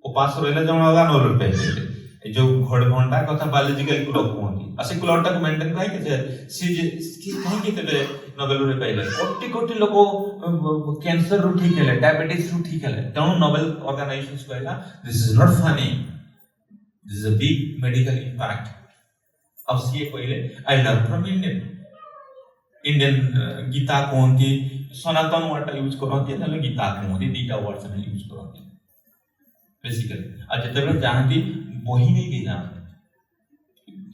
ଉପାସ ରହିଲେ ଜଣେ ଅଲଗା ନୋବେଲ ପାଇପାରିଲେ ଏ ଯୋଉ ଘଣ୍ଟା କଥା ବାୟୋଲୋଜିକାଲ କ୍ଲକ୍ କୁହନ୍ତି ଆଉ ସେ କ୍ଲକ୍ଟାକୁ ମେଣ୍ଟେନ କାହିଁକି କାହିଁକି ତେବେ ନୋବେଲରେ ପାଇଲେ କୋଟି କୋଟି ଲୋକ କ୍ୟାନ୍ସରରୁ ଠିକ ହେଲେ ଡାଇବେଟିସ୍ରୁ ଠିକ ହେଲେ ତେଣୁ ନୋବେଲ ଅର୍ଗାନାଇଜେସନ କହିଲା this is not Fani this is ଅ ବିଗ୍ ମେଡିକାଲ ଇମ୍ପାକ୍ଟ ଆଉ ସିଏ କହିଲେ I learn from Indian Gita କୁହନ୍ତି ସନାତନ ୱାର୍ଡଟା ୟୁଜ୍ କରନ୍ତି ନହେଲେ ଗୀତା କୁହନ୍ତି ଦିଟା ୱାର୍ଡ ସେମାନେ ୟୁଜ୍ କରନ୍ତି ବେସିକାଲି ଆଉ ଯେତେବେଳେ ଯାଆନ୍ତି ବହି ନେଇକି ଯାଆନ୍ତି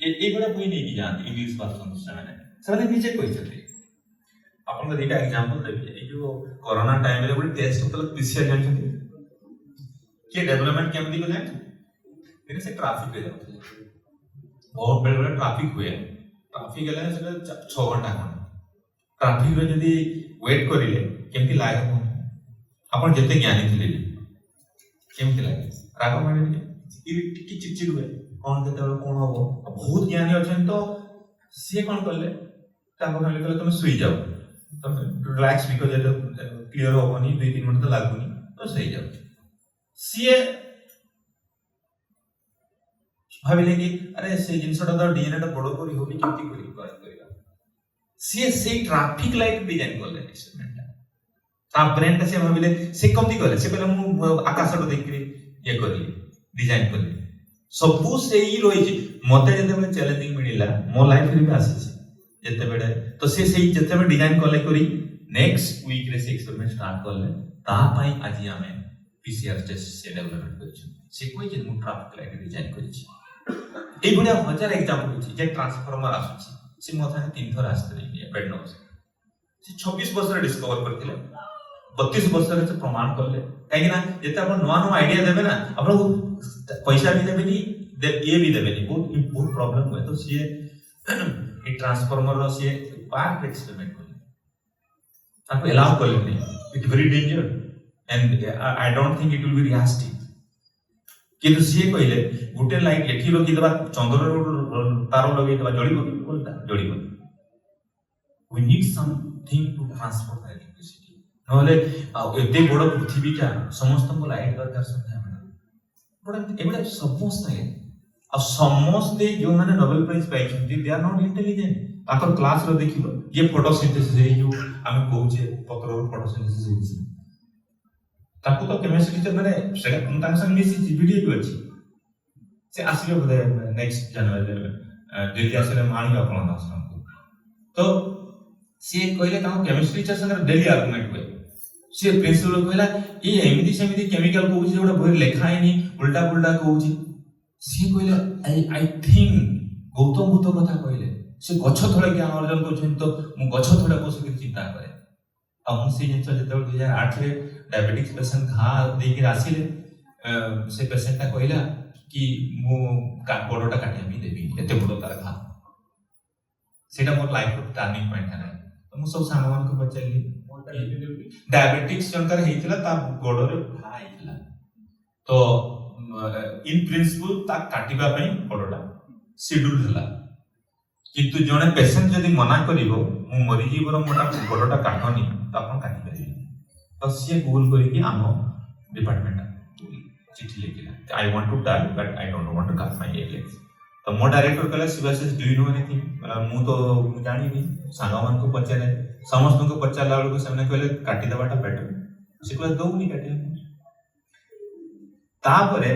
ଏଇଭଳିଆ ବହି ନେଇକି ଯାଆନ୍ତି ଇଂଲିଶ ଭାଷଣ ସେମାନେ ନିଜେ କହିଛନ୍ତି ଆପଣଙ୍କ ଦିଟା ଏକ୍ସାମ୍ପଲ ଦେବି ଏଇ ଯୋଉ କରୋନା ଟାଇମରେ ଗୋଟେ ଟେଷ୍ଟ ହଉଥିଲା ପିସିଆର ଜାଣିଛନ୍ତି କିଏ ଡେଭଲପମେଣ୍ଟ କେମିତି ଗଲେ ଜାଣିଛନ୍ତି ସେ ଟ୍ରାଫିକରେ ଯାଉଥିଲେ ବହୁତ ବେଳେ ଟ୍ରାଫିକ ହୁଏ ଟ୍ରାଫିକ ହେଲେ ସେଟା 6 ଘଣ୍ଟା ଖଣ୍ଡେ ଟ୍ରାଫିକରେ ଯଦି ୱେଟ୍ କରିଲେ କେମିତି ଲାଗେ ଆପଣ ଯେତେ ଜ୍ଞାନୀ ଥିଲେ କେମିତି ଲାଗେ ରାଗ ମାଡ଼େ ଟିକେ ଚିଡ଼ଚିଡ଼ ହୁଏ କ'ଣ କେତେବେଳେ କ'ଣ ହବ ବହୁତ ଜ୍ଞାନୀ ଅଛନ୍ତି ତ ସିଏ କ'ଣ କଲେ ତାଙ୍କ ଫ୍ୟାମିଲି କହିଲେ ତମେ ଶୋଇଯାଅ ତମେ ରିଲାକ୍ସ ବିକଜ ଏଟା କ୍ଲିୟର ହବନି 2-3 ମିନିଟ୍ ତ ଲାଗୁନି ତ ଶୋଇଯାଅ ସିଏ ଭାବିଲେ କି ଆରେ ସେ ଜିନିଷଟା ତ ଡିଏନଏଟା ବଡ଼ କରି ହଉନି କେମିତି କରିବା ସିଏ ସେଇ ଟ୍ରାଫିକ ଲାଇଟ୍ ଡିଜାଇନ କଲେ ଏକ୍ସପେରିମେଣ୍ଟଟା ତା ବ୍ରେନଟା ସେ ଭାବିଲେ ସେ କେମିତି କଲେ ସେ କହିଲେ ମୁଁ ଆକାଶକୁ ଦେଖିକି ଇଏ କଲି ଡିଜାଇନ କଲି ସବୁ ସେଇ ରହିଛି ମତେ ଯେତେବେଳେ ଚ୍ୟାଲେଞ୍ଜିଂ ମିଳିଲା ମୋ ଲାଇଫରେ ବି ଆସିଛି ଯେତେବେଳେ ତ ସେ ସେଇ ଯେତେବେଳେ ଡିଜାଇନ କଲେ କରି ନେକ୍ସଟ ୱିକରେ ସେ ଏକ୍ସପେରିମେଣ୍ଟ ଷ୍ଟାର୍ଟ କଲେ ତା ପାଇଁ ଆଜି ଆମେ ପିସିଆର ଟେଷ୍ଟ ସେ ଡେଭଲପମେଣ୍ଟ କରିଛୁ ସେ କହିଛି ମୁଁ ଟ୍ରାଫିକ ଲାଇଟ୍ ଡିଜାଇନ କରିଛି এইভଳିଆ ହଜାର ଏକ୍ସାମ୍ପଲ ଅଛି ଯେ ଟ୍ରାନ୍ସଫର୍ମର ଆସୁଛି ସେ ମୋ ସାଙ୍ଗେ 3 ଥର ଆସିଥିଲେ ଇଣ୍ଡିଆ ବେଡନୋସ୍ ସେ 26 ବର୍ଷରେ ଡିସ୍କଭର କରିଥିଲେ 32 ବର୍ଷରେ ସେ ପ୍ରମାଣ କଲେ କାହିଁକି ନା ଯେତେ ଆପଣ ନୂଆ ନୂଆ ଆଇଡିଆ ଦେବେ ନା ଆପଣଙ୍କୁ ପଇସା ବି ଦେବେନି ଇଏ ବି ଦେବେନି ବହୁତ ପ୍ରୋବ୍ଲେମ ହୁଏ ତ ସିଏ এই ট্রান্সফর্মর সিଏ ପାର୍କ ଏକ୍ସପେରିମେଣ୍ଟ କଲେ ତାକୁ ଏଲାଉ କଲେନି it very danger and I don't think it will be realistic କିନ୍ତୁ ସିଏ କହିଲେ ଗୋଟେ ଲାଇଟ୍ ଏଠି ରଖିଦେବା ଚନ୍ଦ୍ରର ତାର ଲଗେଇଦେବା ଜଳିବ କି କୋଲଟା ଜଳିବ we need something to transport that electricity ନହେଲେ ଏତେ ବଡ଼ ପୃଥିବୀଟା ସମସ୍ତଙ୍କୁ ଲାଇଟ୍ ଦରକାର ସନ୍ଧ୍ୟାବେଳେ ବଡ଼ ଏଗୁଡ଼ା ସମସ୍ତେ ଆଉ ସମସ୍ତେ ଯେଉଁମାନେ ନୋବେଲ ପ୍ରାଇଜ ପାଇଛନ୍ତି ଦେ ଆର୍ ନଟ୍ ଇଣ୍ଟେଲିଜେଣ୍ଟ ତାଙ୍କର କ୍ଲାସରେ ଦେଖିବ ଇଏ ଫଟୋସିନ୍ଥେସିସ୍ ଏଇ ଯୋଉ ଆମେ କହୁଛେ ପତ୍ରର ଫଟୋସିନ୍ଥେସିସ୍ ହେଉଛି ତାକୁ ତ କେମିଷ୍ଟ୍ରି ଟିଚର ମାନେ ସେଇଟା ମୁଁ ତାଙ୍କ ସାଙ୍ଗେ ମିଶିଛି ଭିଡ଼ିଓ ବି ଅଛି ସେ ଆସିବେ ବୋଧେ ନେକ୍ସଟ ଜାନୁଆରୀରେ ଦିଲ୍ଲୀ ଆସିଲେ ମୁଁ ଆଣିବି ଆପଣଙ୍କ ଆଶ୍ରମକୁ ତ ସିଏ କହିଲେ ତାଙ୍କ କେମିଷ୍ଟ୍ରି ଟିଚର ସାଙ୍ଗରେ ଡେଲି ଆର୍ଗୁମେଣ୍ଟ ହୁଏ ସିଏ ପ୍ରିନ୍ସିପାଲ କହିଲା ଇଏ ଏମିତି ସେମିତି କେମିକାଲ କହୁଛି ଯୋଉଟା ବହିରେ ଲେଖା ହେଇନି ଉଲ୍ଟା ପୁଲ୍ଟା କହୁଛି ସିଏ କହିଲେ ଆଇ ଥିଙ୍କ ଗୌତମ ବୁଦ୍ଧ କଥା କହିଲେ ସେ ଗଛ ତଳେ ଜ୍ଞାନ ଅର୍ଜନ କରୁଛନ୍ତି ତ ମୁଁ ଗଛ ତଳେ ବସିକି ଚିନ୍ତା କରେ ଆଉ ମୁଁ ସେ ଜିନିଷ ଯେତେବେଳେ 2008ରେ ଡାଇବେଟିକ୍ସ ପେସେଣ୍ଟ ଘା ଦେଇକି ଆସିଲେ ସେ ପେସେଣ୍ଟଟା କହିଲା କି ମୁଁ ଗୋଡ଼ଟା କାଟିବା ପାଇଁ ଦେବି ଏତେ ବଡ଼ ତାର ଘା ସେଇଟା ମୋର ଲାଇଫର ଟର୍ଣ୍ଣିଂ ପଏଣ୍ଟ ହେଲା ତ ମୁଁ ସବୁ ସାଙ୍ଗମାନଙ୍କୁ ପଚାରିଲି ଡାଇବେଟିକ୍ସ ଜଣକାର ହେଇଥିଲା ତା ଗୋଡ଼ରେ ଘା ହେଇଥିଲା ତ in principle ତା କାଟିବା ପାଇଁ ଗୋଡ଼ଟା ସିଡ୍ୟୁଲ ହେଲା କିନ୍ତୁ ଜଣେ ପେସେଣ୍ଟ ଯଦି ମନା କରିବ ମୁଁ ମରିଯିବାର ମୋ ଗୋଡ଼ଟା କାଟନି ତ ଆପଣ କାଟିପାରିବେ ତ ସିଏ ଗୁଗଲ କରିକି ଆମ ଡିପାର୍ଟମେଣ୍ଟ ଚିଠି ଲେଖିଲା I want to die but I don't want to cut my legs ତ ମୋ ଡାଇରେକ୍ଟର କହିଲା Shibashish do you know anything ମୁଁ ତ ଜାଣିନି ସାଙ୍ଗମାନଙ୍କୁ ପଚାରେ ସମସ୍ତଙ୍କୁ ପଚାରିଲା ବେଳକୁ ସେମାନେ କହିଲେ କାଟିଦେବାଟା ବେଟର ସେ କହିଲା ଦଉନି କାଟିବା ତାପରେ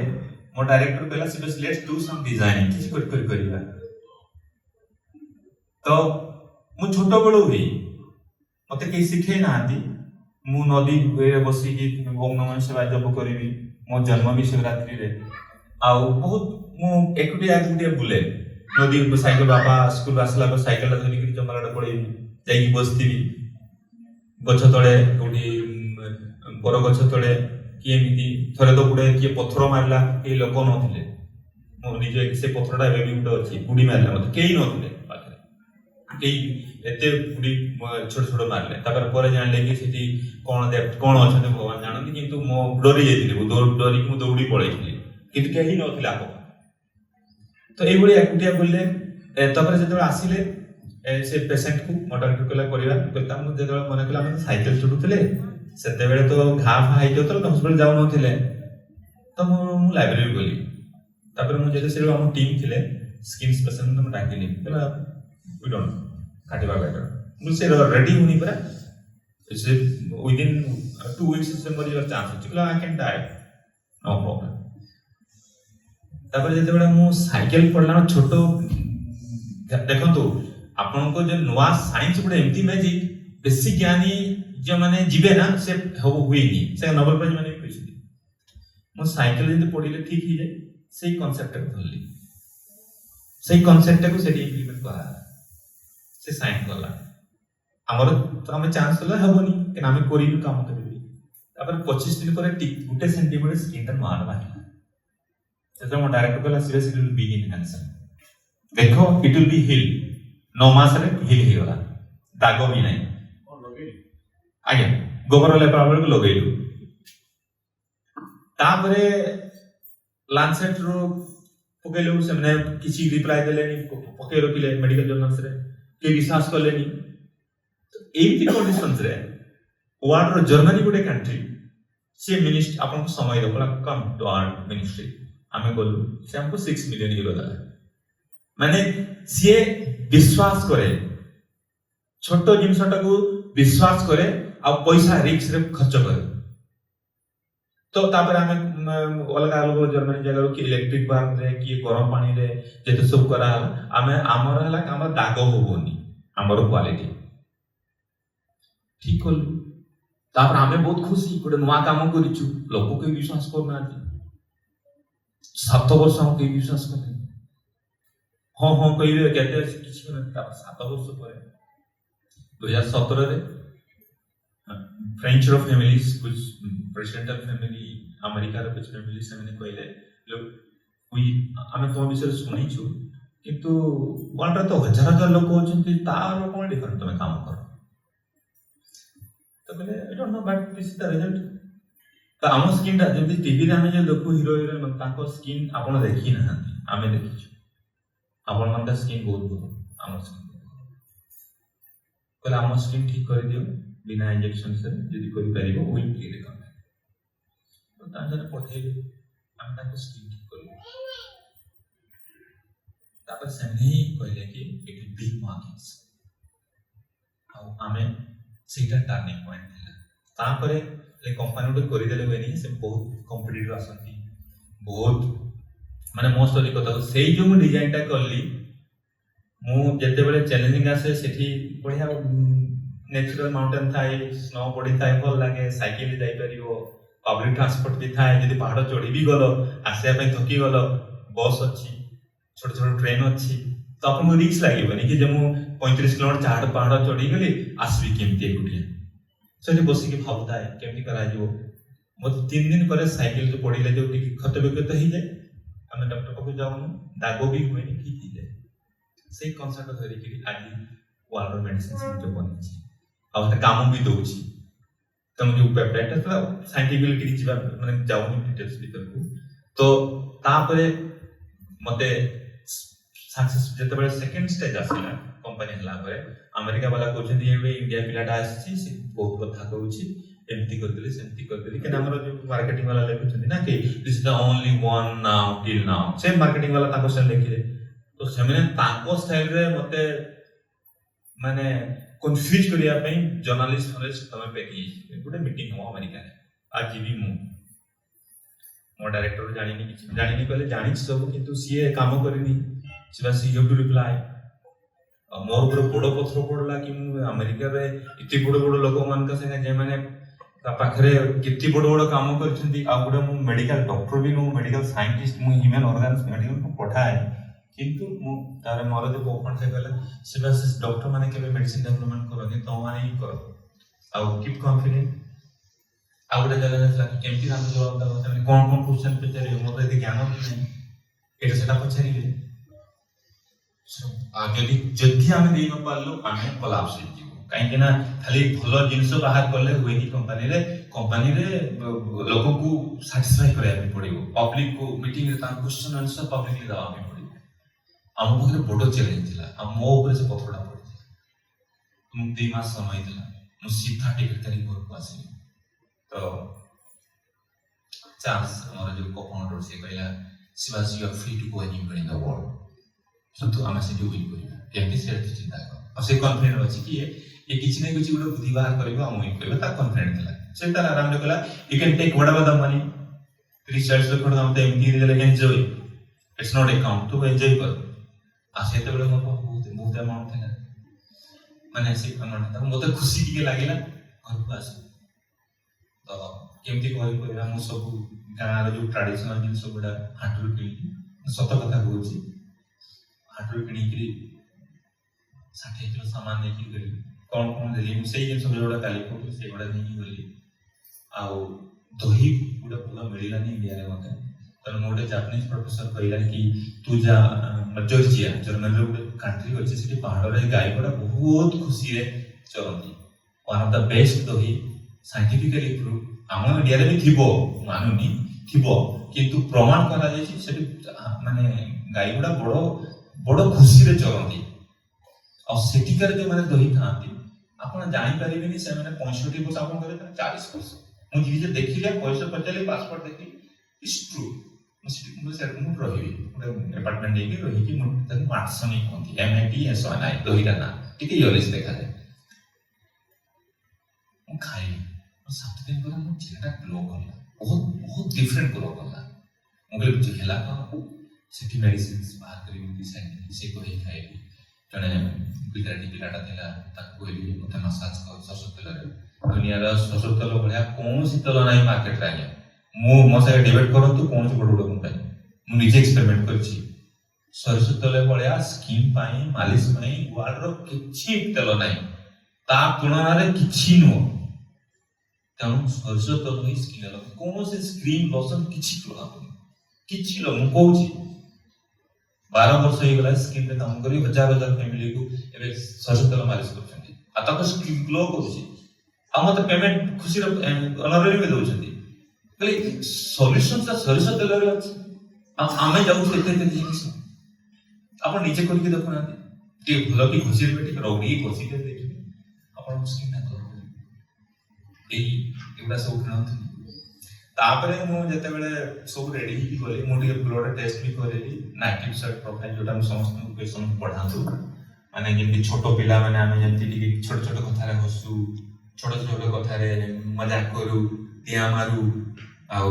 ମୋ ଡାଇରେକ୍ଟର କହିଲା Shibashish let's do some designing କିଛି କରିବା ତ ମୁଁ ଛୋଟବେଳୁ ହିଁ ମତେ କେହି ଶିଖେଇ ନାହାନ୍ତି ମୁଁ ନଦୀ କୂଳରେ ବସିକି ଓଁ ନମଃ ଶିବାୟ ଜପ କରିବି ମୋ ଜନ୍ମ ବି ଶିବରାତ୍ରିରେ ଆଉ ବହୁତ ମୁଁ ଏକୁଟିଆ ବୁଲେ ନଦୀ ସାଇକେଲ ବାପା ସ୍କୁଲ ଆସିଲା ପରେ ସାଇକେଲଟା ଧରିକି ଜମାଲଟା ପଳେଇବି ଯାଇକି ବସିଥିବି ଗଛ ତଳେ କୋଉଠି ବର ଗଛ ତଳେ କିଏ ଏମିତି ଥରେ ତ ଗୋଟେ କିଏ ପଥର ମାରିଲା କେହି ଲୋକ ନଥିଲେ ମୋ ନିଜ ସେ ପଥରଟା ଏବେ ବି ଗୋଟେ ଅଛି ବୁଡ଼ି ମାରିଲା ମତେ କେହି ନଥିଲେ ପାଖରେ କେହି ଏତେ ବୁଡ଼ି ଛୋଟ ଛୋଟ ମାରିଲେ ତାପରେ ପରେ ଜାଣିଲେ କି ସେଠି କ'ଣ ଅଛନ୍ତି ଭଗବାନ ଜାଣନ୍ତି କିନ୍ତୁ ମୁଁ ଡରି ଯାଇଥିଲି ଡରିକି ମୁଁ ଦୌଡ଼ି ପଳେଇଥିଲି କିନ୍ତୁ କେହି ନଥିଲେ ଆଗ ତ ଏଇଭଳି ଏକୁଟିଆ ବୁଲିଲେ ତାପରେ ଯେତେବେଳେ ଆସିଲେ ସେ ପେସେଣ୍ଟକୁ ମୋ ଡକ୍ଟର କହିଲା କରିବା ମୁଁ ଯେତେବେଳେ ମନେ କଲା ଆମେ ସାଇକେଲ ଚଢୁଥିଲେ ସେତେବେଳେ ତ ଘା ଫା ହେଇଯାଉଥିଲା ତ ହସ୍ପିଟାଲ ଯାଉନଥିଲେ ତ ମୁଁ ଲାଇବ୍ରେରୀ ଗଲି ତାପରେ ମୁଁ ଯେତେ ସେଠି ଆମ ଟିମ୍ ଥିଲେ ସ୍କିନ୍ ସ୍ପେଶାଲିଷ୍ଟ ମୁଁ ଡାକିଲି କହିଲା ୱି ଡୋଣ୍ଟ କାଟିବା ବେଟର ମୁଁ ସେ ରେଡି ହୁନି ପୁରା ସେ ୱିଦିନ୍ 2 weeks ସେ ମରିଯିବାର ଚାନ୍ସ ଅଛି କହିଲା I can die no problem ତାପରେ ଯେତେବେଳେ ମୁଁ ସାଇକେଲ ପଡ଼ିଲା ଛୋଟ ଦେଖନ୍ତୁ ଆପଣଙ୍କ ଯେ ନୂଆ ସାଇନ୍ସ ଗୋଟେ ଏମିତି ମ୍ୟାଜିକ୍ ବେଶୀ ଜ୍ଞାନୀ ଯେଉଁମାନେ ଯିବେ ନା ସେ ହୁଏନି ସେ ନୋବେଲ ପ୍ରାଇଜ ମାନେ ବି କହିଛନ୍ତି ମୁଁ ସାଇକେଲ ଯେମିତି ପଡ଼ିଲେ ଠିକ୍ ହେଇଯାଏ ସେଇ କନସେପ୍ଟଟାକୁ ଧରିଲି ସେଇ କନସେପ୍ଟଟାକୁ ସେଠି ଇମ୍ପ୍ଲିମେଣ୍ଟ କରାହେଲା ସେ ସାଇନ୍ କଲା ଆମର ତ ଆମେ ଚାନ୍ସ ଦେଲେ ହେବନି କାରଣ ଆମେ କରିବୁ କାମ କରିବି ତାପରେ 25 ଦିନ ପରେ ଗୋଟେ ସେଣ୍ଟିମିଟର ସ୍କିନ୍ଟା ନୂଆ ବାହାରିଲା ସେତେବେଳେ ମୋ ଡାଇରେକ୍ଟର କହିଲା serious it will begin cancer ଦେଖ ଇଟ୍ ୱିଲ୍ ବି ହିଲ୍ 9 ମାସରେ ହିଲ୍ ହେଇଗଲା ଦାଗ ବି ନାହିଁ ଆଜ୍ଞା ଗୋବର ଲେପା ବେଳକୁ ଲଗେଇଲୁ तापरे लांसेट रो पकेलु सेमने किछि रिप्लाई देलेनी पके रखिले मेडिकल जर्नल्स रे के विश्वास करलेनी तो एमती कंडीशंस रे वर्ल्ड रो जर्मनी गुटे कंट्री से मिनिस्टर आपन समय रखला कम टू आवर मिनिस्ट्री आमे बोलु से हमको 6 मिलियन यूरो दला माने से विश्वास करे छोटो जिनसटा को विश्वास करे आ पैसा रिस्क रे खर्च करे तो तापर आमे अलग अलग जर्मनी जगह कि इलेक्ट्रिक बाल्ब रे कि गरम पानी रे जेते सब करा आमे हमर हला काम दाग होबोनी हमर क्वालिटी ठीक होलु तापर आमे बहुत खुशी गोटे नवा काम करिछु लोक के विश्वास करना 7 वर्ष हम के विश्वास करते हां कहिबे केते किछ न 7 वर्ष पर 2017 रे फ्रेंच रो फैमिलीज कुछ प्रेसिडेंशियल फैमिली अमेरिका रो कुछ फैमिली से मैंने कहले लोग कोई हमें तो विषय सुनिछु किंतु वर्ल्ड रे तो हजार हजार लोक होचंती तार कोन डिफरेंट तमे काम करो तो मैंने I don't know but this is the result तो हम स्किन ता जदी टीवी रे हमें जो देखु हीरो हीरोइन ताको स्किन आपण देखि ना हमें देखिछु आपण मन स्किन बहुत बहुत हमर स्किन कहला हम स्किन ठीक कर दियो बिना इंजेक्शन से यदि कोई करिवो वीकली रे काम तो ताजर पठे हम ताको स्किन ठीक करू तापर से नहीं कहले कि इट बिग मार्केट्स आ हमें सेटा टर्निंग पॉइंट थिला तापरे ले कंपनी उडे करि देले वेनी से बहुत कॉम्पिटिटर आसंती बहुत माने मोस्ट ऑफ कथा सेई जो मु डिजाइन ता करली मु जते बेले चैलेंजिंग आसे सेठी बढ़िया नेचुरल माउंटेन थाए स्नो पड़ी थाए भल लागे साइकिल जाई परिबो पब्लिक ट्रांसपोर्ट भी थाए जदी पहाड़ चढ़ी भी गलो आसे पे थकी गलो बस अछि छोट छोट ट्रेन अछि तो अपन रिस्क लागे बनी कि जे मु 35 किलोमीटर पहाड़ चढ़ी गली आसबी केमती गुटिया सेठी बसी के भाबता है केमती करा जिवो मत 3 दिन पर साइकिल जो पड़ीले जो खत विकत ही जाए हमें डॉक्टर को जाऊनु दागो भी हुए नहीं ठीक ही जाए से कॉन्सेप्ट धरि कि आज वाटर मेडिसिन से जो बनी छी अब काम भी दउची तम जो पेप्टाइड था साइंटिफिकली कि जीवा माने जाऊनु डिटेल्स भीतर को तो तापरे मते सक्सेस जते बेले सेकंड स्टेज आसीला कंपनी हला परे अमेरिका वाला कहउछन ये इंडिया पिलाटा आसी से बहुत कथा कहउची एमती कर देली सेमती कर देली केना हमर जो मार्केटिंग वाला लेखुछन ना कि this is the only one now till now same marketing वाला ताको से लेखिले तो सेमने ताको स्टाइल रे मते माने कंफ्यूज करिया पे जर्नलिस्ट फॉरेस्ट तमे पेकी गुटे मीटिंग हो अमेरिका रे आज भी मो डायरेक्टर जानि नि कहले जानि सब किंतु सीए काम करनी सिवा सी हैव टू रिप्लाई मोर ऊपर बड़ पत्थर पड़ला कि मु अमेरिका रे इति बड़ बड़ लोक मान का संगे जे माने ता पाखरे किति बड़ बड़ काम करछंती आ गुटे मु मेडिकल डॉक्टर भी नु मेडिकल साइंटिस्ट मु ह्यूमन ऑर्गन्स मेडिकल को पठाए किंतु मु तारे मोर जे ओपन से कहले सिवा से डॉक्टर माने केबे मेडिसिन डेवलपमेंट करबे तो माने ही करो आ कीप कॉन्फिडेंट आ गुटे जगह से केमती हम जवाब दबो तने कोन कोन क्वेश्चन पचारियो मोर एते ज्ञान नहीं एटा सेटा पचारिबे जदि आम नहीं न पारलो आम कोलाप्स कहीं ना खाली भल जिनस बाहर कले हुए कि कंपनी रे लोक को सैटिस्फाई करया पड़िबो पब्लिक को मीटिंग रे तार क्वेश्चन आंसर पब्लिकली दवा पे पड़िबो हम पाखरे बड़ चैलेंज थिला हम मो ऊपर से पथरडा पड़ि हम 2 मास समय थिला मु सीधा टिकट करी घर को आसी तो चांस हमारा जो को-फाउंडर से कहला Shivaji you are free to go anywhere in the world तो आम से जो विन करिबा केमती से चिंता कर और से कॉन्फिडेंट अछि कि ये किछि नै किछि गुड बुद्धि बाहर करबा हम विन करबा ता कॉन्फिडेंट थिला से तार आराम रे कहला you can take whatever the money 30 lakh दाम ते एमती ले एंजॉय इट्स नॉट अकाउंट तो एंजॉय कर आ से ते बले मोर बहुत अमाउंट थिला माने से अमाउंट त मोते खुशी के लागिला घर को आसी तो केमती कोइ करबा हम सब गाना जो ट्रेडिशनल जिन सब बडा हाटरू के सत कथा कहूची हाटरू किणी 60 किलो सामान लेके गली कौन कौन देली मु सेई सब जोड़ा काली फोटो से बडा नहीं गली आउ दही गुडा भला मिलिलानी इंडिया रे मते तन मोडे जापानीज प्रोफेसर कहला कि तू जा जॉर्जिया जर्मन रे गुडा कंट्री अछि सेठी पहाड़ रे गाय बडा बहुत खुशी रे चलती वन ऑफ द बेस्ट दही साइंटिफिकली प्रूव हम इंडिया रे भी थिबो मानुनी ଥିବ କିନ୍ତୁ ପ୍ରମାଣ କରାଯାଇଛି ସେଠି ମାନେ ଗାଈ ଗୁଡା ବଡ ବଡ ଖୁସିରେ ଚଳନ୍ତି ଆଉ ସେଠିକାର ଯୋଉମାନେ ଦହି ଖାଆନ୍ତି ଆପଣ ଜାଣିପାରିବେନି ସେମାନେ 65 ବର୍ଷ ଆପଣ କହିଲେ 40 ବର୍ଷ ମୁଁ ନିଜେ ଦେଖିଲେ ପଇସା ପଚାରିଲି ପାସପୋର୍ଟ ଦେଖିଲି ଇଟ୍ସ ଟ୍ରୁ ମୁଁ ସେଠି ମୁଁ ରହିବି ଗୋଟେ ଆପାର୍ଟମେଣ୍ଟ ନେଇକି ରହିକି ମୁଁ ତାକୁ ମାଟ୍ସନି କୁହନ୍ତି MATSONI ଦହିଟା ନା ଟିକେ ୟଲିସ୍ ଦେଖାଯାଏ ମୁଁ ଖାଇଲି 7 ଦିନ ପରେ ମୋ ଚେହେରା ଗ୍ଲୋ କଲା ବହୁତ ଡିଫରେଣ୍ଟ ଗ୍ଲୋ କଲା ମୁଁ କହିଲି ହେଲା ସେଠି ମେଡିସିନ୍ସ ବାହାର କରିବି ସେ କହି ଖାଇଲି ଜଣେ ଗୁଜରାଟୀ ପିଲାଟା ଥିଲା ତାକୁ କହିଲି ମୋତେ ମସାଜ କର ସୋରିଷ ତେଲରେ ଦୁନିଆର ସୋରିଷ ତେଲ ଭଳିଆ କୌଣସି ତେଲ ନାହିଁ ମାର୍କେଟରେ ଆଜ୍ଞା ମୁଁ ମୋ ସାଙ୍ଗେ ଡିବେଟ୍ କରନ୍ତୁ କୌଣସି ବଡ଼ ବଡ଼ କମ୍ପାନୀ ମୁଁ ନିଜେ ଏକ୍ସପେରିମେଣ୍ଟ କରିଛି ସୋରିଷ ତେଲ ଭଳିଆ ସ୍କିନ୍ ପାଇଁ ମାଲିସ ପାଇଁ ୱାର୍ଲଡର କିଛି ତେଲ ନାହିଁ ତା ତୁଳନାରେ କିଛି ନୁହଁ ତେଣୁ ସୋରିଷ ତେଲ ହିଁ ସ୍କିନ୍ ଲଗାନ୍ତୁ କୌଣସି କ୍ରିମ୍ ଲୋସନ କିଛି ଲଗାନ୍ତୁନି କିଛି ମୁଁ କହୁଛି 12 ବର୍ଷ ହେଇଗଲା ସ୍କିନ୍ରେ କାମ କରି ହଜାର ଫ୍ୟାମିଲିକୁ ଏବେ ସୋରିଷ ତେଲ ମାଲିସ କରୁଛନ୍ତି ଆଉ ତାଙ୍କ ସ୍କିନ୍ ଗ୍ଲୋ କରୁଛି ଆଉ ମତେ ପେମେଣ୍ଟ ଖୁସିର ଅନରରେ ବି ଦଉଛନ୍ତି କହିଲେ ସଲ୍ୟୁସନଟା ସୋରିଷ ତେଲରେ ଅଛି ଆଉ ଆମେ ଯାଉଛୁ ଏତେ ଜିନିଷ ଆପଣ ନିଜେ କରିକି ଦେଖୁନାହାନ୍ତି ଟିକେ ଭଲ କି ଘଷିବେ ଟିକେ ରଗଡ଼ିକି ଘଷିକି ଦେଖିବେ ଆପଣଙ୍କ ସ୍କିନ୍ଟା ଗ୍ଲୋ କରିବ ଏଗୁଡ଼ା ସବୁ କିଣନ୍ତୁନି ତାପରେ ମୁଁ ଯେତେବେଳେ ସବୁ ରେଡି ହେଇକି ଗଲି ମୁଁ ଟିକେ ବ୍ଲଡ୍ ଟେଷ୍ଟ ବି କରିଲି ନାଇଟ୍ରିକ୍ ଅକ୍ସାଇଡ୍ ପ୍ରୋଫାଇଲ୍ ଯୋଉଟା ମୁଁ ସମସ୍ତଙ୍କୁ କ୍ୱେଶ୍ଚନ୍ ପଢ଼ାନ୍ତୁ ମାନେ ଯେମିତି ଛୋଟ ପିଲାମାନେ ଆମେ ଯେମିତି ଟିକେ ଛୋଟ ଛୋଟ କଥାରେ ହସୁ ଛୋଟ ଛୋଟ କଥାରେ ମଜାକ କରୁ ଡିଆଁ ମାରୁ ଆଉ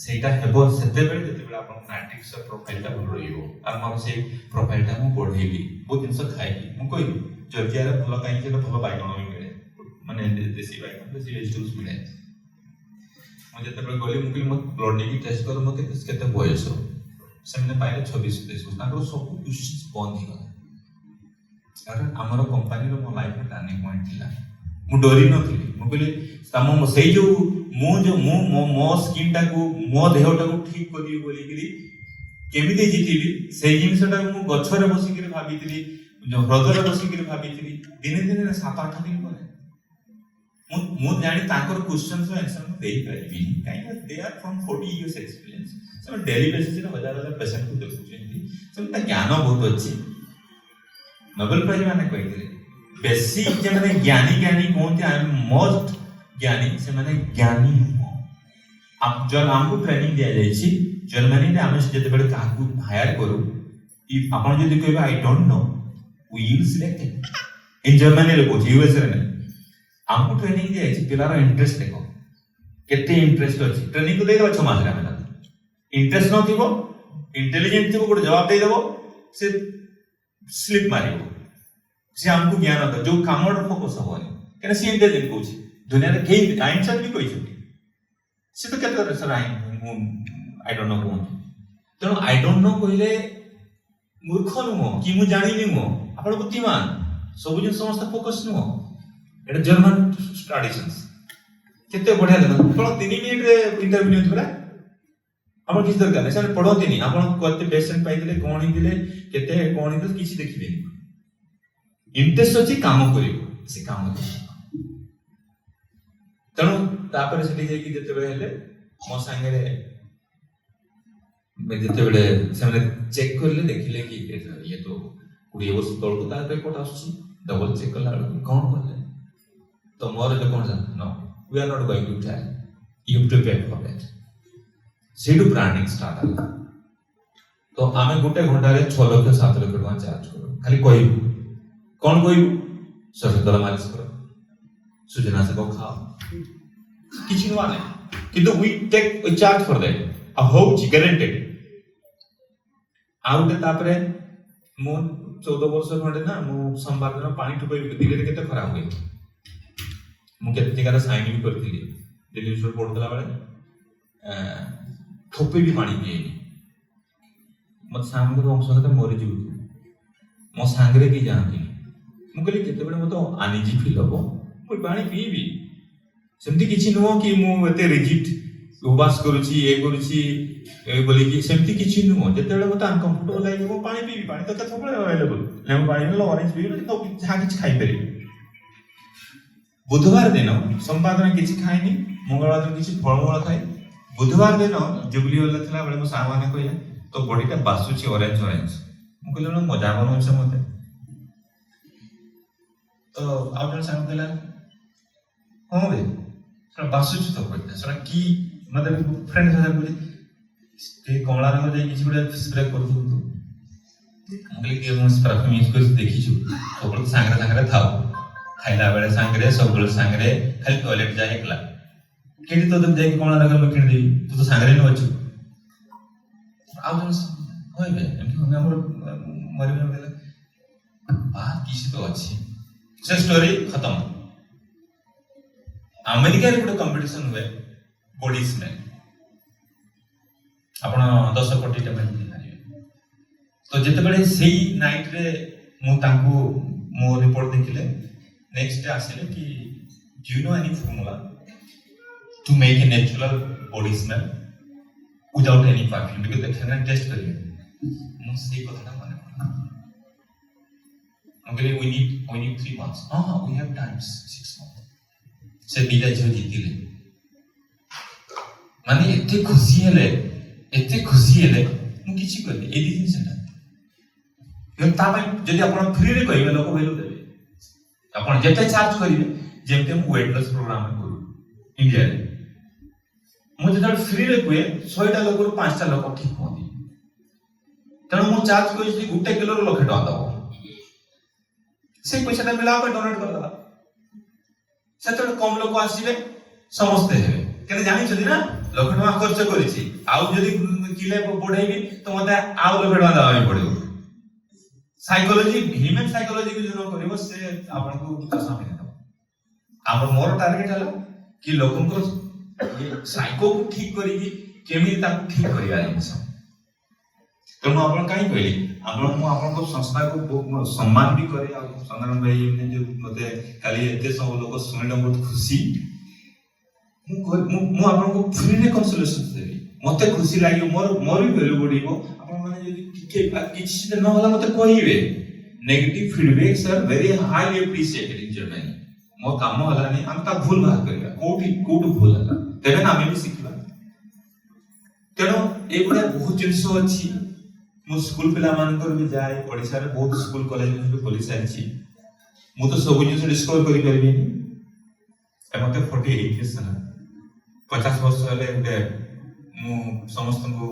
ସେଇଟା ହେବ ସେତେବେଳେ ଯେତେବେଳେ ଆପଣଙ୍କ ନାଇଟ୍ରିକ୍ ଅକ୍ସାଇଡ୍ ପ୍ରୋଫାଇଲ୍ଟା ଭଲ ରହିବ ଆଉ ମୋର ସେଇ ପ୍ରୋଫାଇଲ୍ଟା ମୁଁ ବଢ଼େଇଲି ବହୁତ ଜିନିଷ ଖାଇଲି ମୁଁ କହିଲି ଜର୍ଜିଆରେ ଭଲ କାହିଁକି ସେଟା ଭଲ ବାଇଗଣ ବି ମିଳେ ମାନେ ଦେଶୀ ବାଇଗଣ ଦେଶୀ ଭେଜିଟେବଲ୍ସ ମିଳେ ମୁଁ ଯେତେବେଳେ ଗଲି ମୁଁ କହିଲି ମୋ ବ୍ଲଡ୍ ନେଇକି ଟେଷ୍ଟ କର ମୋତେ କେତେ ବୟସ ସେମାନେ ପାଇଲେ 26-27 ତାଙ୍କର ସବୁ କ୍ୱେଶ୍ଚନ୍ସ ବନ୍ଦ ହେଇଗଲା କାରଣ ଆମର କମ୍ପାନୀର ମୋ ଲାଇଫ୍ର ଟର୍ଣ୍ଣିଂ ପଏଣ୍ଟ ଥିଲା ମୁଁ ଡରି ନଥିଲି ମୁଁ କହିଲି ସେଇ ଯୋଉ ମୋ ସ୍କିନ୍ଟାକୁ ମୋ ଦେହଟାକୁ ଠିକ୍ କରିବି ବୋଲିକିରି କେମିତି ଜିତିବି ସେଇ ଜିନିଷଟାକୁ ମୁଁ ଗଛରେ ବସିକିରି ଭାବିଥିଲି ହ୍ରଦରେ ବସିକିରି ଭାବିଥିଲି ଦିନେ 7-8 ଦିନ ପରେ ମୁଁ ଜାଣି ତାଙ୍କର କ୍ୱେଶ୍ଚନ୍ସର ଆନ୍ସର ମୁଁ ଦେଇପାରିବିନି କାହିଁକି ଦେ ଆର୍ ଫ୍ରମ୍ 40 years ଏକ୍ସପିରିଏନ୍ସ ସେମାନେ ଡେଲି ବେସିସ୍ରେ ହଜାର ପେସେଣ୍ଟକୁ ଦେଖୁଛନ୍ତି ସେମାନେ ଜ୍ଞାନ ବହୁତ ଅଛି ନୋବେଲ ପ୍ରାଇଜ୍ ମାନେ କହିଥିଲେ ବେଶୀ ଯେମାନେ ଜ୍ଞାନୀ କୁହନ୍ତି ଆଇ ଏମ୍ ମୋଷ୍ଟ ଜ୍ଞାନୀ ସେମାନେ ଜ୍ଞାନୀ ନୁହଁ ଆମକୁ ଟ୍ରେନିଂ ଦିଆଯାଇଛି ଜର୍ମାନୀରେ ଆମେ ଯେତେବେଳେ କାହାକୁ ହାୟାର କରୁ ଆପଣ ଯଦି କହିବେ I don't know we will select in ଜର୍ମାନୀରେ କହୁଛି ୟୁଏସ୍ରେ ନାହିଁ ଆମକୁ ଟ୍ରେନିଂ ଦିଆଯାଇଛି ପିଲାର ଇଣ୍ଟରେଷ୍ଟ ଦେଖ କେତେ ଇଣ୍ଟରେଷ୍ଟ ଅଛି ଟ୍ରେନିଂକୁ ଦେଇଦେବ 6 ମାସରେ ଆମେ ଇଣ୍ଟରେଷ୍ଟ ନଥିବ ଇଣ୍ଟେଲିଜେଣ୍ଟ ଥିବ ଗୋଟେ ଜବାବ ଦେଇଦେବ ସେ ସ୍ଲିପ୍ ମାରିବ ସେ ଆମକୁ ଜ୍ଞାନ ଦେବ ଯୋଉ କାମର ଫୋକସ୍ ହବନି କାହିଁକିନା ସେ ଇଣ୍ଟେଲିଜେଣ୍ଟ କହୁଛି ଦୁନିଆରେ କେହି ଆଇନଷ୍ଟାଇନ୍ ବି କହିଛନ୍ତି ସେ ତ କେତେ ଆଇ ଡୋଣ୍ଟ ନୋ କୁହନ୍ତି ତେଣୁ ଆଇ ଡୋଣ୍ଟ ନୋ କହିଲେ ମୂର୍ଖ ନୁହଁ କି ମୁଁ ଜାଣିନି ନୁହଁ ଆପଣ ବୁଦ୍ଧିମାନ ସବୁ ଜିନିଷ ସମସ୍ତେ ଫୋକସ୍ ନୁହଁ এটা জর্মান ট্রাডিশনস কেতে বঢ়িয়া দেখো ଆପଣ 3 ମିନିଟରେ ଇଣ୍ଟରଭ୍ୟୁ ନିଅନ୍ତୁ ପରା ଆପଣ କିଛି ଦରକାର ନାହିଁ ସେମାନେ ପଢନ୍ତିନି ଆପଣ କେତେ ପେସେଣ୍ଟ ପାଇଥିଲେ କଣ ହେଇଥିଲେ କେତେ କଣ ହେଇଥିଲେ କିଛି ଦେଖିବେନି ଇଣ୍ଟରେଷ୍ଟ ଅଛି କାମ କରିବ ସେ କାମ ତେଣୁ ତାପରେ ସେଠି ଯାଇକି ଯେତେବେଳେ ହେଲେ ମୋ ସାଙ୍ଗରେ ଯେତେବେଳେ ସେମାନେ ଚେକ୍ କରିଲେ ଦେଖିଲେ କି ଇଏ ତ 20 ବର୍ଷ ତଳକୁ ତାର ରିପୋର୍ଟ ଆସୁଛି ଡବଲ ଚେକ୍ କଲା ବେଳକୁ କଣ କଲେ तो मोर जो कौन सा no we are not going to try you prepare for that सेडू ब्रांडिंग स्टार्ट होला तो आमे गोटे घंटा रे 6 लाख 7 लाख टका चार्ज करो खाली कहू कौन कहू सरस दला मालिश करो सुजना से को खाओ किछि नुआ नै किंतु we take charge for that आ होउ छि गारंटेड आउटे तापरे मो 14 वर्ष खंडे ना मो सोमवार दिन पानी ठुपई दिले केते खराब होई ମୁଁ କେତେ ଜାଗାରେ ସାଇନ୍ ବି କରିଥିଲି ଦିଲ୍ଲୀ ବିଶ୍ୱରେ ପଢୁଥିଲା ବେଳେ ଠୋପେ ବି ପାଣି ପିଏନି ମତେ ସାଙ୍ଗରେ ଅଂଶରେ ମରିଯିବୁ ମୋ ସାଙ୍ଗରେ କେହି ଯାଆନ୍ତିନି ମୁଁ କହିଲି କେତେବେଳେ ମତେ ଆନିଜି ଫିଲ୍ ହବ ମୁଁ ପାଣି ପିଇବି ସେମିତି କିଛି ନୁହଁ କି ମୁଁ ଏତେ ରିଜିଡ୍ ଉପବାସ କରୁଛି ଏ କରୁଛି ବୋଲିକି ସେମିତି କିଛି ନୁହଁ ଯେତେବେଳେ ମତେ ଅନକମ୍ଫର୍ଟେବଲ ଲାଗିବ ମୁଁ ପାଣି ପିଇବି ପାଣି ତ ସବୁବେଳେ ଆଭେଲେବଲ ଲେମ୍ବୁ ପାଣି ନେଲେ ଅରେଞ୍ଜ ପିଇବି ଯାହା କିଛି ଖାଇପାରିବି ବୁଧବାର ଦିନ सोमवार दिन किसी खाइनी मंगलवार दिन किसी फलमूल खाए बुधवार दिन जुबली वाला थिला बेले मो साग माने कहले तो बॉडीटा बासुची ऑरेंज ऑरेंज मु कहले मजा बनौ से मते तो आउ जन साग कहला हां रे सरा बासुची तो कहता सरा की मतलब फ्रेंड से बोली ते कमला रंग जाई किछि गुडा स्प्रे कर दउ तो कहले कि मो परफ्यूम यूज कर देखि छु सब सांगरे सांगरे थाओ खाइला बेले सांगरे सब सांगरे खाली टॉयलेट जाए एकला केडी तो जब जाके कमला रंग में किन देबी तू तो सांगरे न अछु आउ जन होय बे हम हमर मरि में गेला बात किसी तो अच्छी से स्टोरी खत्म अमेरिका रे गुड कंपटीशन हुए बॉडी स्मेल आपण 10 कोटी टे में तो जेते बड़े सेही नाइट रे मु तांको मो रिपोर्ट देखिले नेक्स्ट डे आसिले कि do you know any formula to make a natural body smell without any perfume because they can test करिए मु सेही कथा माने okay we need 3 months we have times 6 months से दिया जो जीतिले माने एते खुशी हेले मु किछि कहले ए दिन सेटा यो तापै जदि आपण फ्री रे कहबे लोक वैल्यू देबे आपण जेते चार्ज करिवे जेते मु वेट लॉस प्रोग्राम करू इंडिया रे मु जदि फ्री रे कुए 100 टा लोक 5 टा लोक ठीक होती तण मु चार्ज कोइ जे 1 किलो रो लखे टका दबो से पैसा ता मिला पे डोनेट कर दला सेतले कम लोक आसीबे समस्त हेबे केने जानि छथि ना लख टका खर्च करिछि आउ जदि किले बढ़ाइबी तो मते आउ लख टका दबाई पड़िबो साइकोलॉजी ह्यूमन साइकोलॉजी को जो करिवो से आपन को चश्मा पिने दो आपन मोर टारगेट हला कि लोकन को साइको को ठीक करिकि केमी ता ठीक करिया जिंस तो मु आपन काई कहली आपन मु आपन को संस्था को सम्मान भी करे आ संगरण भाई ने जो मते खाली एते सब लोग सुनिले बहुत खुशी मु आपन को फ्री रे कंसोलेशन देबी मते खुशी लागि मोर भी वैल्यू बढ़िबो आपन माने जदि किछि न होला मते कहिबे negative feedback sir very highly appreciated in Germany मो काम होला नै हम ता भूल बात करिया कोठी भूल होला तेबे ना हम भी सिखला तेनो एगुडा बहुत जिंस अछि मु स्कूल पिला मानकर भी जाय ओडिसा रे बहुत स्कूल कॉलेज में भी पुलिस आछि मु तो सब जिंस डिस्कवर करि परबी ए मते 48 इयर्स ना 50 वर्ष हेले गुटे मु समस्त को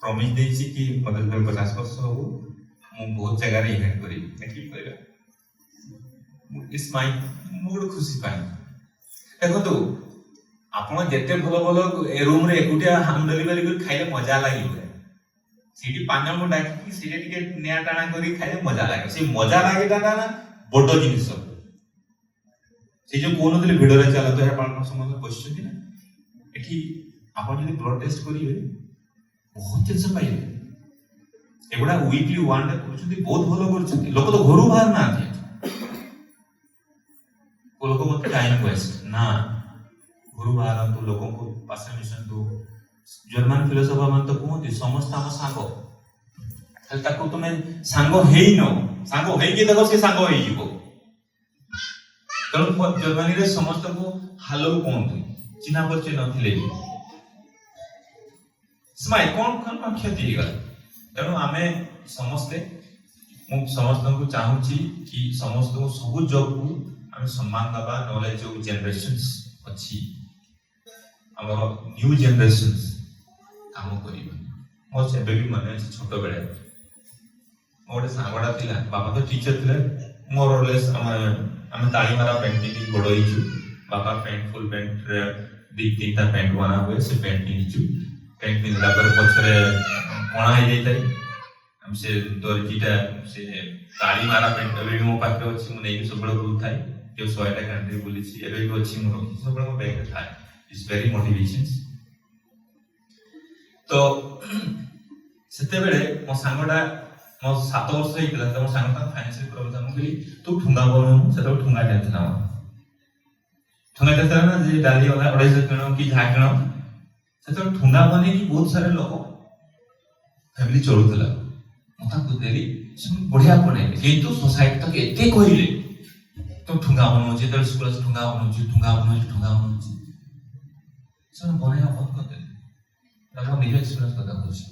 प्रॉमिस देछि कि मते 50 वर्ष हो मु बहुत जगह रे इवेंट करी देखि करबा इट्स माय मूड खुशी पाई देखो तो आपण जेते भलो भलो ए रूम रे एकुटिया हम डिलीवरी कर खाइले मजा लागिबे सीटी पांच जन को डाकी सीटी टिके निया टाणा करी खाइले मजा लागे से मजा लागे टाणा ना बडो जिनिस से जो कोन दिले भिडियो रे चला तो हे पाण समझ क्वेश्चन दिना एठी आपण जदी ब्लड टेस्ट करिवे बहुत टेंशन पाइबे एगुडा वीकली वन डे करछथि बहुत भलो करछथि लोक तो घरु बाहर ना आथि को लोक मत टाइम वेस्ट ना घरु बाहर तो लोक को पासे मिशन तो जर्मन फिलोसोफर मान तो कहते समस्त हम सांगो खाली ताको तुमे सांगो हेई न सांगो हेई के देखो से सांगो हेई जीवो तनो जर्मनी रे समस्त को हालो कहते चिन्हा परिचय नथिले स्माइल कोन क्षति गल तनो आमे समस्ते मु समस्त को चाहूची कि समस्त को सब जॉब को आमे सम्मान दबा नॉलेज जो जनरेशंस अछि हमर न्यू जनरेशंस काम करिबा मोर से बेबी माने छोट बेले मोर सांगडा थिला बाबा तो टीचर थिले मोर ऑलवेज हम ताली मारा पेंटिंग गोडोई छु बाबा पेंट फुल पेंट रे दी तीनटा पेंट बना हुए से पेंटिंग छु पेंट दिन लागर पछरे कोणा हे जाई हम से दर्जीटा से ताली मारा पेंट रे मो पात्र अछि मु नै सबळ गुरु थाई जो 100 टा कंट्री बोली छि एबे भी अछि मोर सबळ मो बैग थाई इज वेरी मोटिवेशंस तो सेते बेले मो सांगडा मो 7 वर्ष हेइतला त मो सांगता फाइनेंशियल प्रॉब्लम हम कहली तू ठुंगा बनू सेतो ठुंगा जाथना ठुंगा जाथना ना जे डाली वाला अड़ाई से कणो की झाकणो सेतो ठुंगा बने की बहुत सारे लोग फैमिली चलुतला मता को देली सुन बढ़िया बने किंतु सोसाइटी तक एते कहिले तो ठुंगा बनू जे त स्कूल से ठुंगा बनू ସେମାନେ ବନେଇବା ବନ୍ଦ କରିଦେଲେ। ତାଙ୍କ ନିଜ ଏକ୍ସପିରିଏନ୍ସ କଥା କହୁଛି।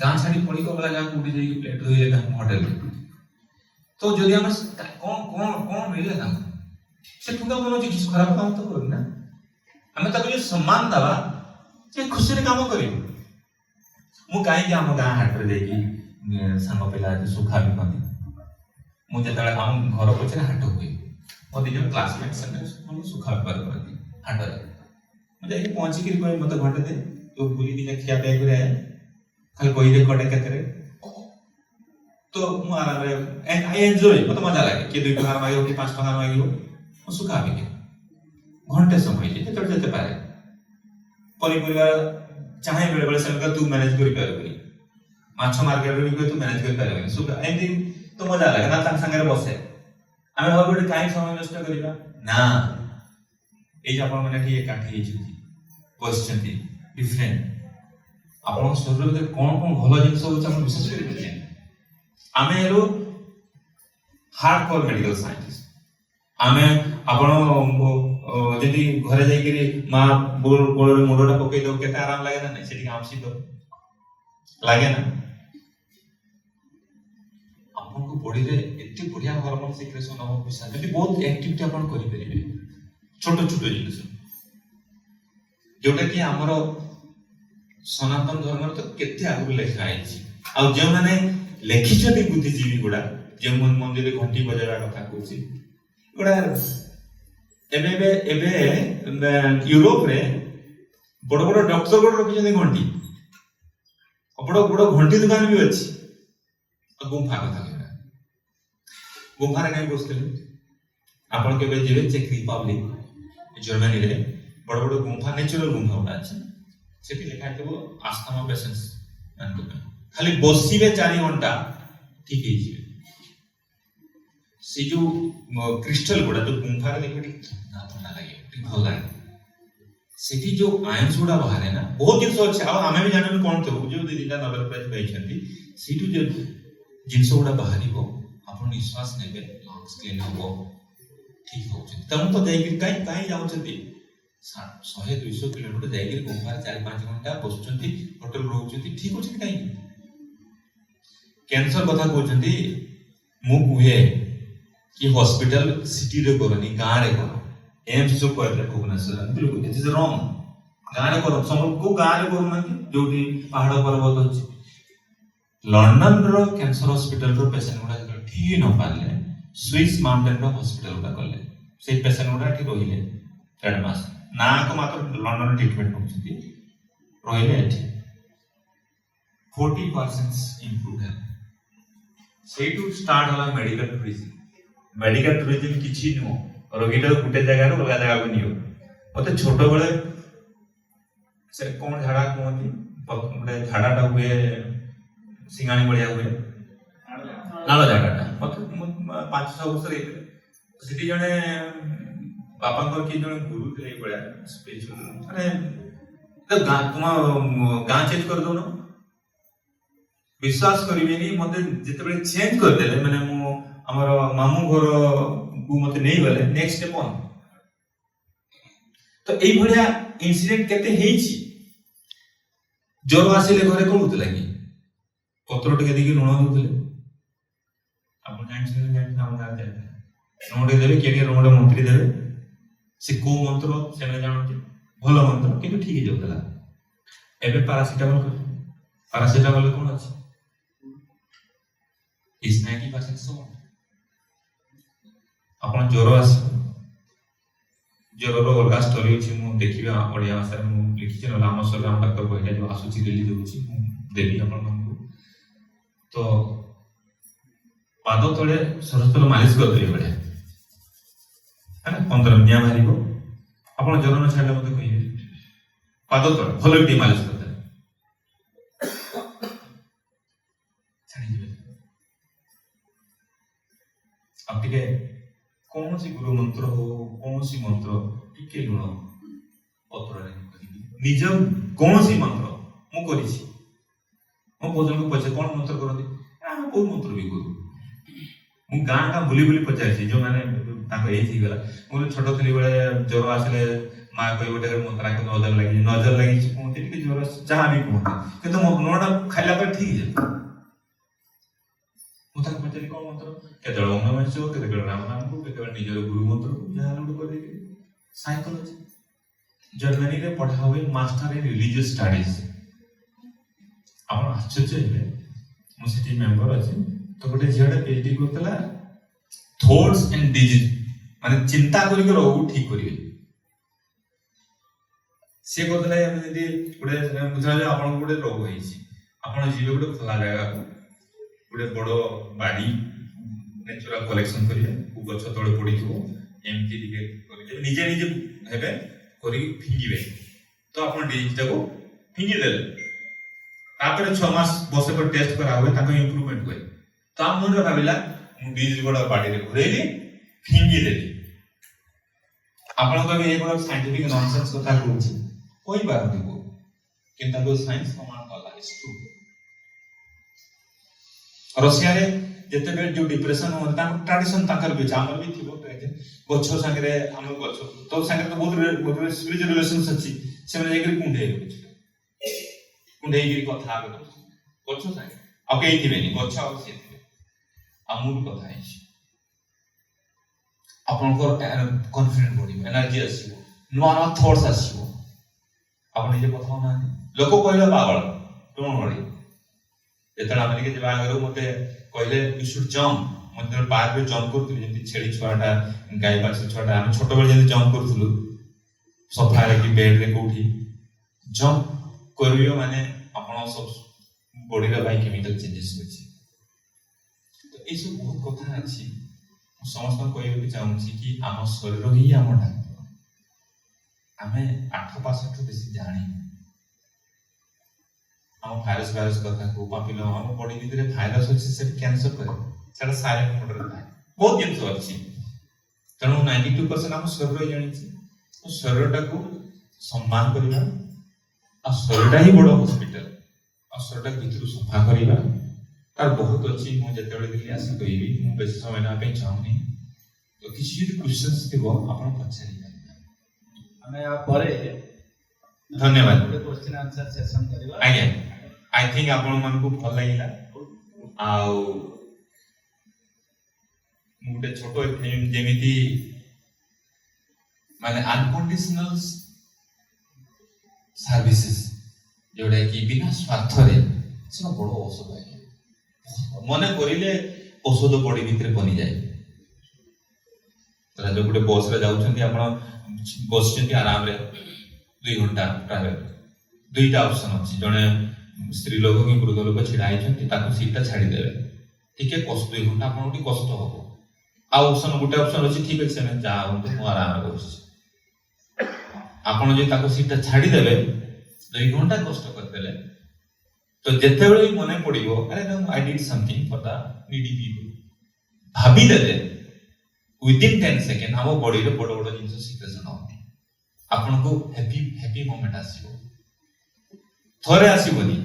ଗାଁ ଛାଡ଼ି ପଡ଼ି ଗଲା ଯାହା କୋଉଠି ଯାଇକି ପ୍ଲେଟ୍ ଧୋଇଲେ ତାଙ୍କୁ ହୋଟେଲରେ। ତ ଯଦି ଆମେ କ'ଣ ମିଳିଲା ତାଙ୍କୁ, ସେ ଠୁଙ୍କା ବନଉଛି, କିଛି ଖରାପ କାମ ତ କରୁନି ନା। ଆମେ ତାକୁ ଯଦି ସମ୍ମାନ ଦେବା, ସେ ଖୁସିରେ କାମ କରିବ। ମୁଁ କାହିଁକି ଆମ ଗାଁ ହାଟରେ ଯାଇକି ସାଙ୍ଗ ପିଲା ସୁଖା ବିକନ୍ତି। ମୁଁ ଯେତେବେଳେ ଆମ ଘର ପଛରେ ହାଟ ହୁଏ, ମୋ ଦି ଜଣ କ୍ଲାସମେଟ୍ ସେମାନେ ସୁଖା ବେପାର କରନ୍ତି ହାଟରେ। ମୁଁ ଯାଇକି ପହଞ୍ଚିକିରି କହିବି ମତେ ଘଣ୍ଟେ ଦେ, ତୁ ବୁଲି ଦିନେ ଖିଆ ପିଆ କରି ଆଏ, ଖାଲି କହିଦେ କଟେ କେତେରେ। ତ ମୁଁ ଆରାମରେ ଆଇ ଏନ୍ଜୟ, ମତେ ମଜା ଲାଗେ। କିଏ 2 ଟଙ୍କା ମାଗିବ, କିଏ 5 ଟଙ୍କା ମାଗିବ, ମୁଁ ସୁଖା ବିକେ ଘଣ୍ଟେ ସମୟ ଯେତେବେଳେ ଯେତେ ପାରେ। ପନିପରିବା ଚାହେଁ ବେଳେବେଳେ ସେମାନେ ତୁ ମ୍ୟାନେଜ କରିପାରିବୁନି, ମାଛ ମାର୍କେଟରେ ବି ତୁ ମ୍ୟାନେଜ କରିପାରିବୁନି, ସୁଖା ଏମିତି ତ ମଜା ଲାଗେ ନା। ତାଙ୍କ ସାଙ୍ଗରେ ବସେ, ଆମେ ଭାବୁ ଗୋଟେ କାହିଁକି ସମୟ ନଷ୍ଟ କରିବା ନା। ଏଇ ଯେ ଆପଣ ମାନେ ଟିକେ ଏକାଠି ହେଇଛନ୍ତି, ବସିଛନ୍ତି, ଡିଫରେଣ୍ଟ, ଆପଣଙ୍କ ଶରୀର ଭିତରେ କ'ଣ ଭଲ ଜିନିଷ ହଉଛି ଆପଣ ବିଶ୍ୱାସ କରିପାରିବେନି। ଆମେ ହେଲୁ ହାର୍ଡ କୋର ମେଡିକାଲ ସାଇଣ୍ଟିଷ୍ଟ। ଆମେ ଆପଣ ଯଦି ଘରେ ଯାଇକିରି ମା ଗୋଡ଼ରେ ମୁଣ୍ଡଟା ପକେଇ ଦଉ, କେତେ ଆରାମ ଲାଗେ ନା ନାଇଁ? ସେଠିକି ଆମସି ଦଉ ଲାଗେ ନା? ଆପଣଙ୍କ ବଡିରେ ଏତେ ବଢିଆ ହରମୋନ ସିକ୍ରେସନ ହବ, ଯଦି ବହୁତ ଆକ୍ଟିଭିଟି ଆପଣ କରିପାରିବେ, ଛୋଟ ଛୋଟ ଜିନିଷ ଯୋଉଟା କି ଆମର ସନାତନ ଧର୍ମରେ ତ କେତେ ଆଗରୁ ଲେଖା ହେଇଛି। ଆଉ ଯେଉଁମାନେ ଲେଖିଛନ୍ତି ବୁଦ୍ଧିଜୀବୀ ଗୁଡା, ଯେଉଁ ମନ୍ଦିରରେ ଘଣ୍ଟି ବଜାଇବା କଥା କହୁଛି, ଗୁଡା ଏବେ ୟୁରୋପରେ ବଡ ବଡ ଡକ୍ଟର ଗୁଡା ରଖିଛନ୍ତି ଘଣ୍ଟି, ବଡ ବଡ ଘଣ୍ଟି ଦୋକାନ ବି ଅଛି। ଗୁମ୍ଫା କଥା କହିବା, ଗୁମ୍ଫାରେ କାହିଁ ବସୁଥିଲେ? ଆପଣ କେବେ ଯିବେ ଚେକ୍ ରିପବ୍ଲିକ ଜର୍ମାନୀରେ, ବଡ ବଡ ଗୁମ୍ଫା, ନ୍ୟାଚୁରାଲ ଗୁମ୍ଫା ଗୁଡା ଅଛି, ସେଠି ଲେଖା ହେଇଥିବ ଆସ୍ଥାମା ପେସେଣ୍ଟସ୍ ମାନଙ୍କ ପାଇଁ ଖାଲି ବସିବେ 4 ଘଣ୍ଟା ଠିକ ହେଇଯିବେ। ସେ ଯୋଉ କ୍ରିଷ୍ଟାଲ ଗୁଡା ଯୋଉ ଗୁମ୍ଫାରେ ଦେଖିବେ ଟିକେ ଥଣ୍ଡା ଥଣ୍ଡା ଲାଗିବ, ଟିକେ ଭଲ ଲାଗେ। ସେଠି ଯୋଉ ଆୟନ୍ସ ଗୁଡା ବାହାରେ ନା, ବହୁତ ଜିନିଷ ଅଛି। ଆଉ ଆମେ ବି ଜାଣିବୁ କ'ଣ ଥିବ, ଯୋଉ 2-3ଟା ନୋବେଲ ପ୍ରାଇଜ ପାଇଛନ୍ତି, ସେଇଠୁ ଯୋଉ ଜିନିଷ ଗୁଡା ବାହାରିବ, ଆପଣ ନିଶ୍ୱାସ ନେବେ, ଲଙ୍ଗସ୍ କ୍ଲିନ୍ ହବ, ଠିକ ହଉଛନ୍ତି। ତେଣୁ ତ ଯାଇକି କାହିଁ ଯାଉଛନ୍ତି 100-200 କିଲୋମିଟର ଯାଇକି ଗୁମ୍ଫାରେ 4-5 ଘଣ୍ଟା ବସୁଛନ୍ତି, ହୋଟେଲ ରହୁଛନ୍ତି, ଠିକ ଅଛନ୍ତି କାହିଁକି? କ୍ୟାନ୍ସର କଥା କହୁଛନ୍ତି, ମୁଁ କୁହେ କି ହସ୍ପିଟାଲ ସିଟିରେ କରନି, ଗାଁରେ କର। ଏମ୍ସ ଯୋଉ କହିଲେ ଭୁବନେଶ୍ୱର, ଇଟ୍ ଇଜ ରଙ୍ଗ। ଗାଁରେ କର, କୋଉ ଗାଁରେ କରୁନାହାନ୍ତି ଯୋଉଠି ପାହାଡ ପର୍ବତ ଅଛି। ଲଣ୍ଡନର କ୍ୟାନ୍ସର ହସ୍ପିଟାଲର ପେସେଣ୍ଟ ଗୁଡା ଯେତେବେଳେ ଠିକ ନ ପାରିଲେ, ସୁଇସ୍ ମାଉଣ୍ଟେନର ହସ୍ପିଟାଲ ଗୁଡା ଗଲେ, ସେଇ ପେସେଣ୍ଟ ଗୁଡା ଏଠି ରହିଲେ 1.5 ମାସ, ନାକୁ ମାତ୍ର ଲଣ୍ଡନରେ ଟ୍ରିଟମେଣ୍ଟ କରୁଛନ୍ତି, ରହିଲେ ଏଠି 40% ଇମ୍ପ୍ରୁଭ ହେଲା। ସେଇଠୁ ଷ୍ଟାର୍ଟ ହେଲା ମେଡିକାଲ ଟୁରିଜିମ୍। ମେଡିକାଲ ଟୁରିଜିମ୍ କିଛି ନୁହଁ, ରୋଗୀଟାକୁ ଗୋଟେ ଜାଗାରୁ ଅଲଗା ଜାଗାକୁ ନିଅ। ମତେ ଛୋଟବେଳେ ସେ କ'ଣ ଝାଡା କୁହନ୍ତି, ଗୋଟେ ଝାଡାଟା ହୁଏ ସିଙ୍ଗାଣି ଭଳିଆ ହୁଏ, ନାଳ ଝାଡାଟା, ମତେ 5-6 ବର୍ଷ ହେଇଥିଲେ। ସେଠି ଜଣେ ବାପାଙ୍କର କିଏ ଜଣେ ଗୁରୁ ଥିଲେ, ଏଇଭଳିଆ ମାନେ ତୁମ ଗାଁ ଚେଞ୍ଜ କରିଦଉନ, ବିଶ୍ୱାସ କରିବେନି। ମତେ ଯେତେବେଳେ ଚେଞ୍ଜ କରିଦେଲେ, ମାନେ ମୁଁ ଆମର ମାମୁଁ ଘରକୁ ମତେ ନେଇଗଲେ, ନେକ୍ସଟ ଡେ ବନ୍ଦ। ତ ଏଇଭଳିଆ ଇନସିଡେଣ୍ଟ କେତେ ହେଇଛି। ଜ୍ୱର ଆସିଲେ ଘରେ କ'ଣ ହଉଥିଲା କି? ପତ୍ର ଟିକେ ଦେଇକି ଲୁଣ ଦଉଥିଲେ। ଆପଣ ଜାଣିଛନ୍ତି, ଆମ ଗାଁରେ ଲୁଣ ଟିକେ ଦେବେ, କିଏ ଟିକେ ଲୁଣ ମନ୍ତ୍ରୀ ଦେବେ। ସେ କୋଉ ମନ୍ତ୍ର ସେମାନେ ଜାଣନ୍ତି, ଭଲ ମନ୍ତ୍ର, କିନ୍ତୁ ଠିକ ହେଇଯାଉଥିଲା। ଏବେ ପାରାସିଟାମଲ କ'ଣ ଅଛି? Is 90% solved. ଆପଣ ଜ୍ୱର ଆସିବ, ଜ୍ୱରର ଅଲଗା ଷ୍ଟୋରି ଅଛି, ମୁଁ ଦେଖିବି ଓଡ଼ିଆ ଭାଷାରେ ମୁଁ ଲେଖିଛି, ନହେଲେ ଆମ ସହିତ ଆମ ଡାକ୍ତର ବହିଟା ଯୋଉ ଆସୁଛି ରିଲିଜ ହେଉଛି, ମୁଁ ଦେବି ଆପଣମାନଙ୍କୁ। ତ ପାଦ ତଳେ ସରସ ତେଲ ମାଲିସ କରିଦେବେ ବଢ଼ିଆ, ହେଲା 15 ନିଆଁ ବାହାରିବ। ଆପଣ ଜ୍ୱର ନ ଛାଡ଼ିଲେ ମତେ କହିବେ, ପାଦ ତଳେ ଭଲ ଟିକେ ମାଲିସ କରିଦେବେ, ଛାଡ଼ିଯିବେ। ଆଉ ଟିକେ କୌଣସି ଗୁରୁ ମନ୍ତ୍ର ହଉ, କୌଣସି ମନ୍ତ୍ର, ଟିକେ ଲୁଣ ପତ୍ରରେ ନିଜ କୌଣସି ମନ୍ତ୍ର ମୁଁ କରିଛି। ମୋ ଭୋଜନକୁ ପଚାରେ କ'ଣ ମନ୍ତ୍ର କରନ୍ତି, ଆମେ କୋଉ ମନ୍ତ୍ର ବି କରୁ। ମୁଁ ଗାଁ ବୁଲି ବୁଲି ପଚାରିଛି, ଯୋଉମାନେ ତାଙ୍କ ଏଜ୍ ହେଇଗଲା। ମୁଁ ଛୋଟ ଥିଲି ବେଳେ ଜ୍ୱର ଆସିଲେ माँ कोई गोटे मोतरा को नजर लगी कहते कि जोर जहाँ भी कहते किंतु मो नोटा खाइला पर ठीक है मुता पचारि कोन मंत्र केते ओम नमः शिवाय केते राम नाम को केते निजर गुरु मंत्र जहाँ लोड करे साइकोलॉजी जर्मनी रे पढ़ा हुए मास्टर इन रिलीजियस स्टडीज आपण आश्चर्य हेले मु सिटी मेंबर अछि तो गोटे झियाडा पीएचडी करतला थॉट्स एंड डिजीज माने चिंता करी के रोग ठीक करिवे से कहतला हम यदि गोटे बुझा जे आपण गोटे रोग होईछि आपण जीवे गोटे खला जागा गोटे बड़ो बाड़ी नेचुरल कलेक्शन करिवे उ गछ तळे पड़ी थो एमटी दिके करिवे निजे निजे हेबे करी फिंगिवे तो आपण डिजीज को फिंगी देले तापर 6 मास बसे पर टेस्ट करा हुए ताको इंप्रूवमेंट हुए तो हम मन भाबिला मु डिजीज बड़ा बाड़ी रे घुरेली फिंगी देली आपण को ये बड़ा साइंटिफिक नॉनसेंस कथा कहूची कोई बात नहीं को किंतु तो साइंस प्रमाण कला इज ट्रू रशिया रे जते बेल जो डिप्रेशन हो ता ट्रेडिशन ताकर भी हमर भी थिबो गच्छ संगे हम गच्छ तो संगे तो बहुत स्पिरिचुअल रिलेशंस अछि से माने एग्री कुंडे गिरी कथा आबे गच्छ संगे आ केही थिबे नि गच्छ आ से थिबे अमूल कथा है आपन को कॉन्फिडेंट बॉडी एनर्जी आसीबो नुवा नुवा थॉट्स आसीबो आपन जे कथा ना लोक कहले पागल तुम बड़ी एतला हमने के जबा आगरो मते कहले यू शुड जंप मते पार्क में जंप करथि जेंति छेड़ी छुआटा गाय बाछ छुआटा हम छोट बेल जेंति जंप करथुलु सोफा रे की बेड रे कोठी जंप करियो माने आपन सब बॉडी रे बाय केमिकल चेंजेस होछि तो ए सब बहुत कथा अछि समस्त कहबे चाहूछि कि आम शरीर ही आम डाक्टर आमे 8% बेसी जानि हम भाइरस कथा को पापिलो हम बॉडी भीतर भाइरस अछि से कैंसर करे सेटा साइलेंट मोड रे थाए बहुत जिंस अछि तनु 92% हम शरीर जानि छी तो शरीरटा को सम्मान करिबा आ शरीरटा ही बड़ हॉस्पिटल आ शरीरटा भीतर सफा करिबा तार बहुत अच्छी मु जतेबेले देखि आसी कहबी मु बेसी समय ना पे चाहूनी तो किछि जो क्वेश्चंस थिबो आपण पछारि हमें आ परे धन्यवाद क्वेश्चन आंसर सेशन करिवा आज्ञा आई थिंक आपण मन को भल लागिला आ मुटे छोटो जेमिति माने अनकंडीशनल सर्विसेज जोडा कि बिना स्वार्थ रे से बड़ औषध है मने करिले औषध बॉडी भीतर बनी जाए तरा जो गुटे बस रे जाउछन्ती आपण बसछन्ती आराम रे 2 घंटा ट्रैवल दुईटा ऑप्शन अछि जने स्त्री लोक कि पुरुष लोक छिड़ा आइछन्ती ताको सीटटा छाडी देबे ठीक है कष्ट 2 घंटा आपण की कष्ट होबो आ ऑप्शन गुटे ऑप्शन अछि ठीक अछि ने जा हम तो आराम रे बस आपण जे ताको सीटटा छाडी देबे 2 घंटा कष्ट कर देले तो जेतेबेले मने पड़िबो अरे no I did something for the needy people भाबी देले विद इन 10 सेकंड हम बॉडी रे बड़ बड़ जिंस सिक्रेशन होती आपन को हैप्पी मोमेंट आसीबो थोरे आसीबोनी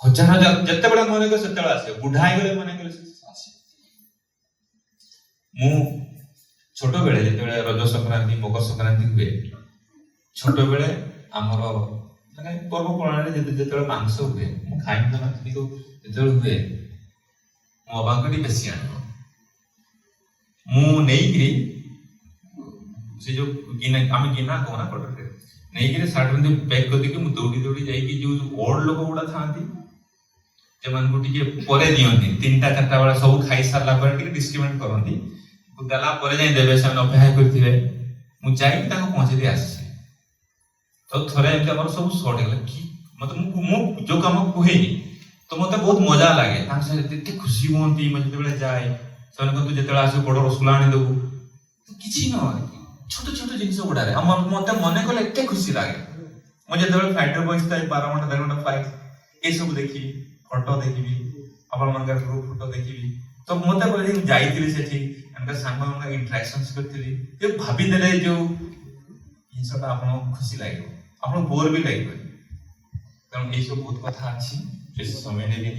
हजार हजार जेतेबेले मने को सेतेबेले आसीबो बुढाई गेले मने को आसीबो मु छोटो बेले जेतेबेले रज संक्रांति मकर संक्रांति हुए छोटो बेले हमरो माने पर्व पराणे जेतेबेले मांस हुए मु खाइ न किंतु जेतेबेले हुए मो बांगडी बेसी आनो मु नेई गिरी से जो गिना आमे गिना कोना पड़ते नेई गिरी साइड में पैक कर दे के मु दौड़ी दौड़ी जाई कि जो ओल्ड लोक गुडा थांती जे मन को टिके परे दियंती 3टा 4टा वाला सब खाइ सारला पर टिके डिस्ट्रीब्यूट करंती दला परे जाई देबे से अपेक्षा करथिबे मु जाई ताको पहुंचे दे आसी तो थोड़े एमते हमर सब शॉर्ट गेला कि मतलब मु जो काम कोहे तो मते बहुत मजा लागे तां से एते खुशी होंती म जेतेबेले जाय सन को तू जेतेबेले आसे बड़ रसगुल्ला आनी देबू तो किछि न छोट छोट जिंस गुडा रे हम मते मने कोले एते खुशी लागे म जेतेबेले फ्लाइट रे बसता 12 घंटा 1.5 घंटा फ्लाइट ए सब देखि फोटो देखिबी अपन मनगर ग्रुप फोटो देखिबी तो मते बोले जाईतिली सेठी एंड संग मन इंटरेक्शंस करतिली ये भाबी देले जो ये सब आपन खुशी लागे आपन बोर भी लागे कारण ए सब बहुत कथा अछि बेसी समय ने भी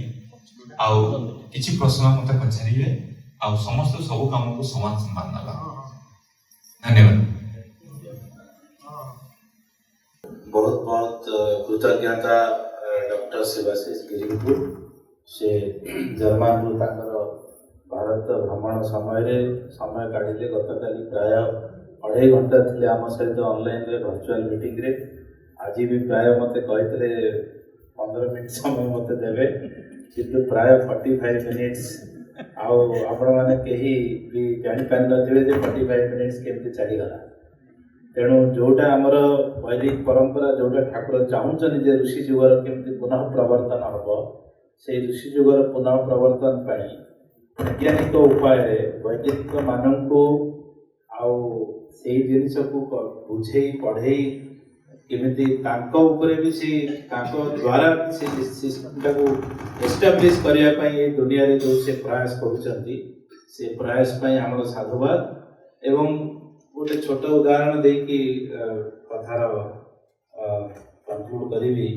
आउ किछि प्रश्न मते पछारिबे आउ समस्त सब काम को समान सम्मान नबा धन्यवाद कृतज्ञता डॉक्टर शिवाशीष गिरी को से जर्मान रु भारत भ्रमण समय काढ़िले गतकाली प्राय 2.5 घंटा थे आम सहित ऑनलाइन रे वर्चुअल मीटिंग रे आज भी प्राय मते कहते 15 मिनट समय मते देवे किंतु प्राय 45 मिनिट्स आपण मैंने कहीं भी जापार नथिबे जे 45 मिनिट्स केमती चलीगला तेणु जोटा आमर वैदिक परंपरा जोटा ठाकुर चाहूँ जे ऋषि जुगर केमती पुनः प्रवर्तन हम से ऋषि जुगर पुनः प्रवर्तन पाई वैज्ञानिक उपाय वैज्ञानिक मानू जिनस को बुझे पढ़े केमिति भी से द्वारा से सिस्टम को एस्टाब्लिश करने दुनिया रे जो से प्रयास करुँच से प्रयास आमर साधुवाद एवं गोटे छोट उदाहरण देकी कथार कनक्लूड करी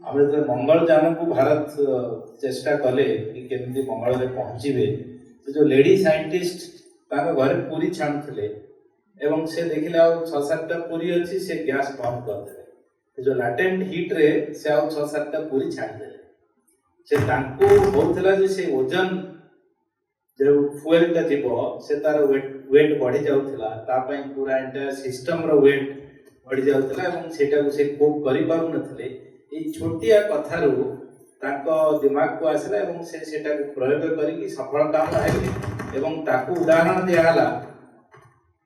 आम जो मंगलयान को भारत चेष्टा कले कि केमती मंगल में पहुँचे जो लेडी साइंटिस्ट घर पूरी छाणुले एवं से देखिले 6-7टा पूरी अच्छी से गैस बंद करदे जो लाटेंट हीट रे से 6-7टा पूरी छाणीदे से होता से ओजन जो फुएलटा जीव से तार वेट बढ़ी जाउथला पूरा एंटायर सिस्टम रो वेट बढ़ी जाउथला एवं से कोप करि पारु नथिले ए छोटिया कथारू दिमाग को आसला एवं से प्रयोग करी सफलता पाइले एवं ताकू उदाहरण दियाला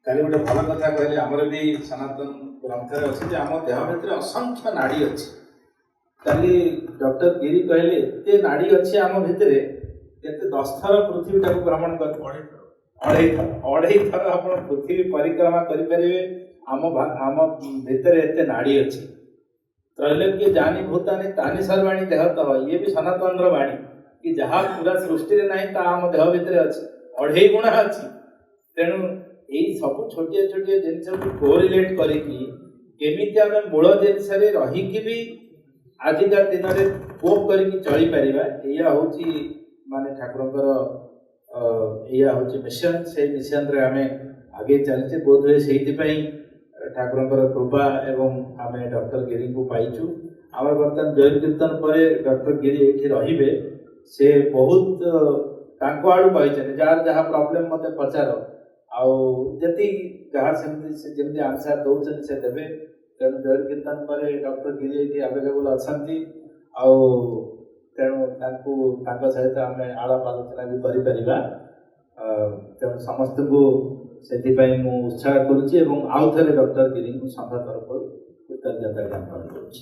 काली गोटे भल कथा कहले आमर भी सनातन ग्रंथ अच्छे आम देह भीतर असंख्य नाड़ी अच्छी काली डॉक्टर गिरी कहले एते नाड़ी अच्छी आम भितर केते 10 थर पृथ्वी टाको भ्रमण कर 2.5 थर आपण पृथ्वी परिक्रमा करि परिबे आम भितर एते नाड़ी अच्छी त्रैलोक्य जानी भूतानी तानी सर्वाणी देह तह ये भी सनातन वाणी कि जहाँ पूरा सृष्टि ना ता आम देह भितर अच्छी 2.5 गुणा अच्छी तेणु यही सब छोटिया छोटिया जिनस को कोरिलेट करमिति आम मूल जिनस रहीकि भी आजिका दिन में कोप करके चली पारिबा या हूँ माने ठाकुर या हूँ मिशन से मिशन रे आमे आगे चलचे बोध हुए से ठाकुर कृपा एवं आम डॉक्टर गिरी को पाइचु आम बर्तमान जय कीर्तन पर डॉक्टर गिरी ये रे से बहुत आड़ू कही जार जहाँ प्रॉब्लम मत पचार आती जहाँ सेमती आंसर दौरान से देवे तेणु जय कीर्तन पर डॉक्टर गिरी ये आवेलेबल अच्छा तेणु सहित आम आलाप आलोचना भी करिपरिबा तेणु समस्त को से उत्साह करुच्ची आउ थे डॉक्टर गिरी संघ तरफ कृतज्ञता ज्ञापन करुच्ची।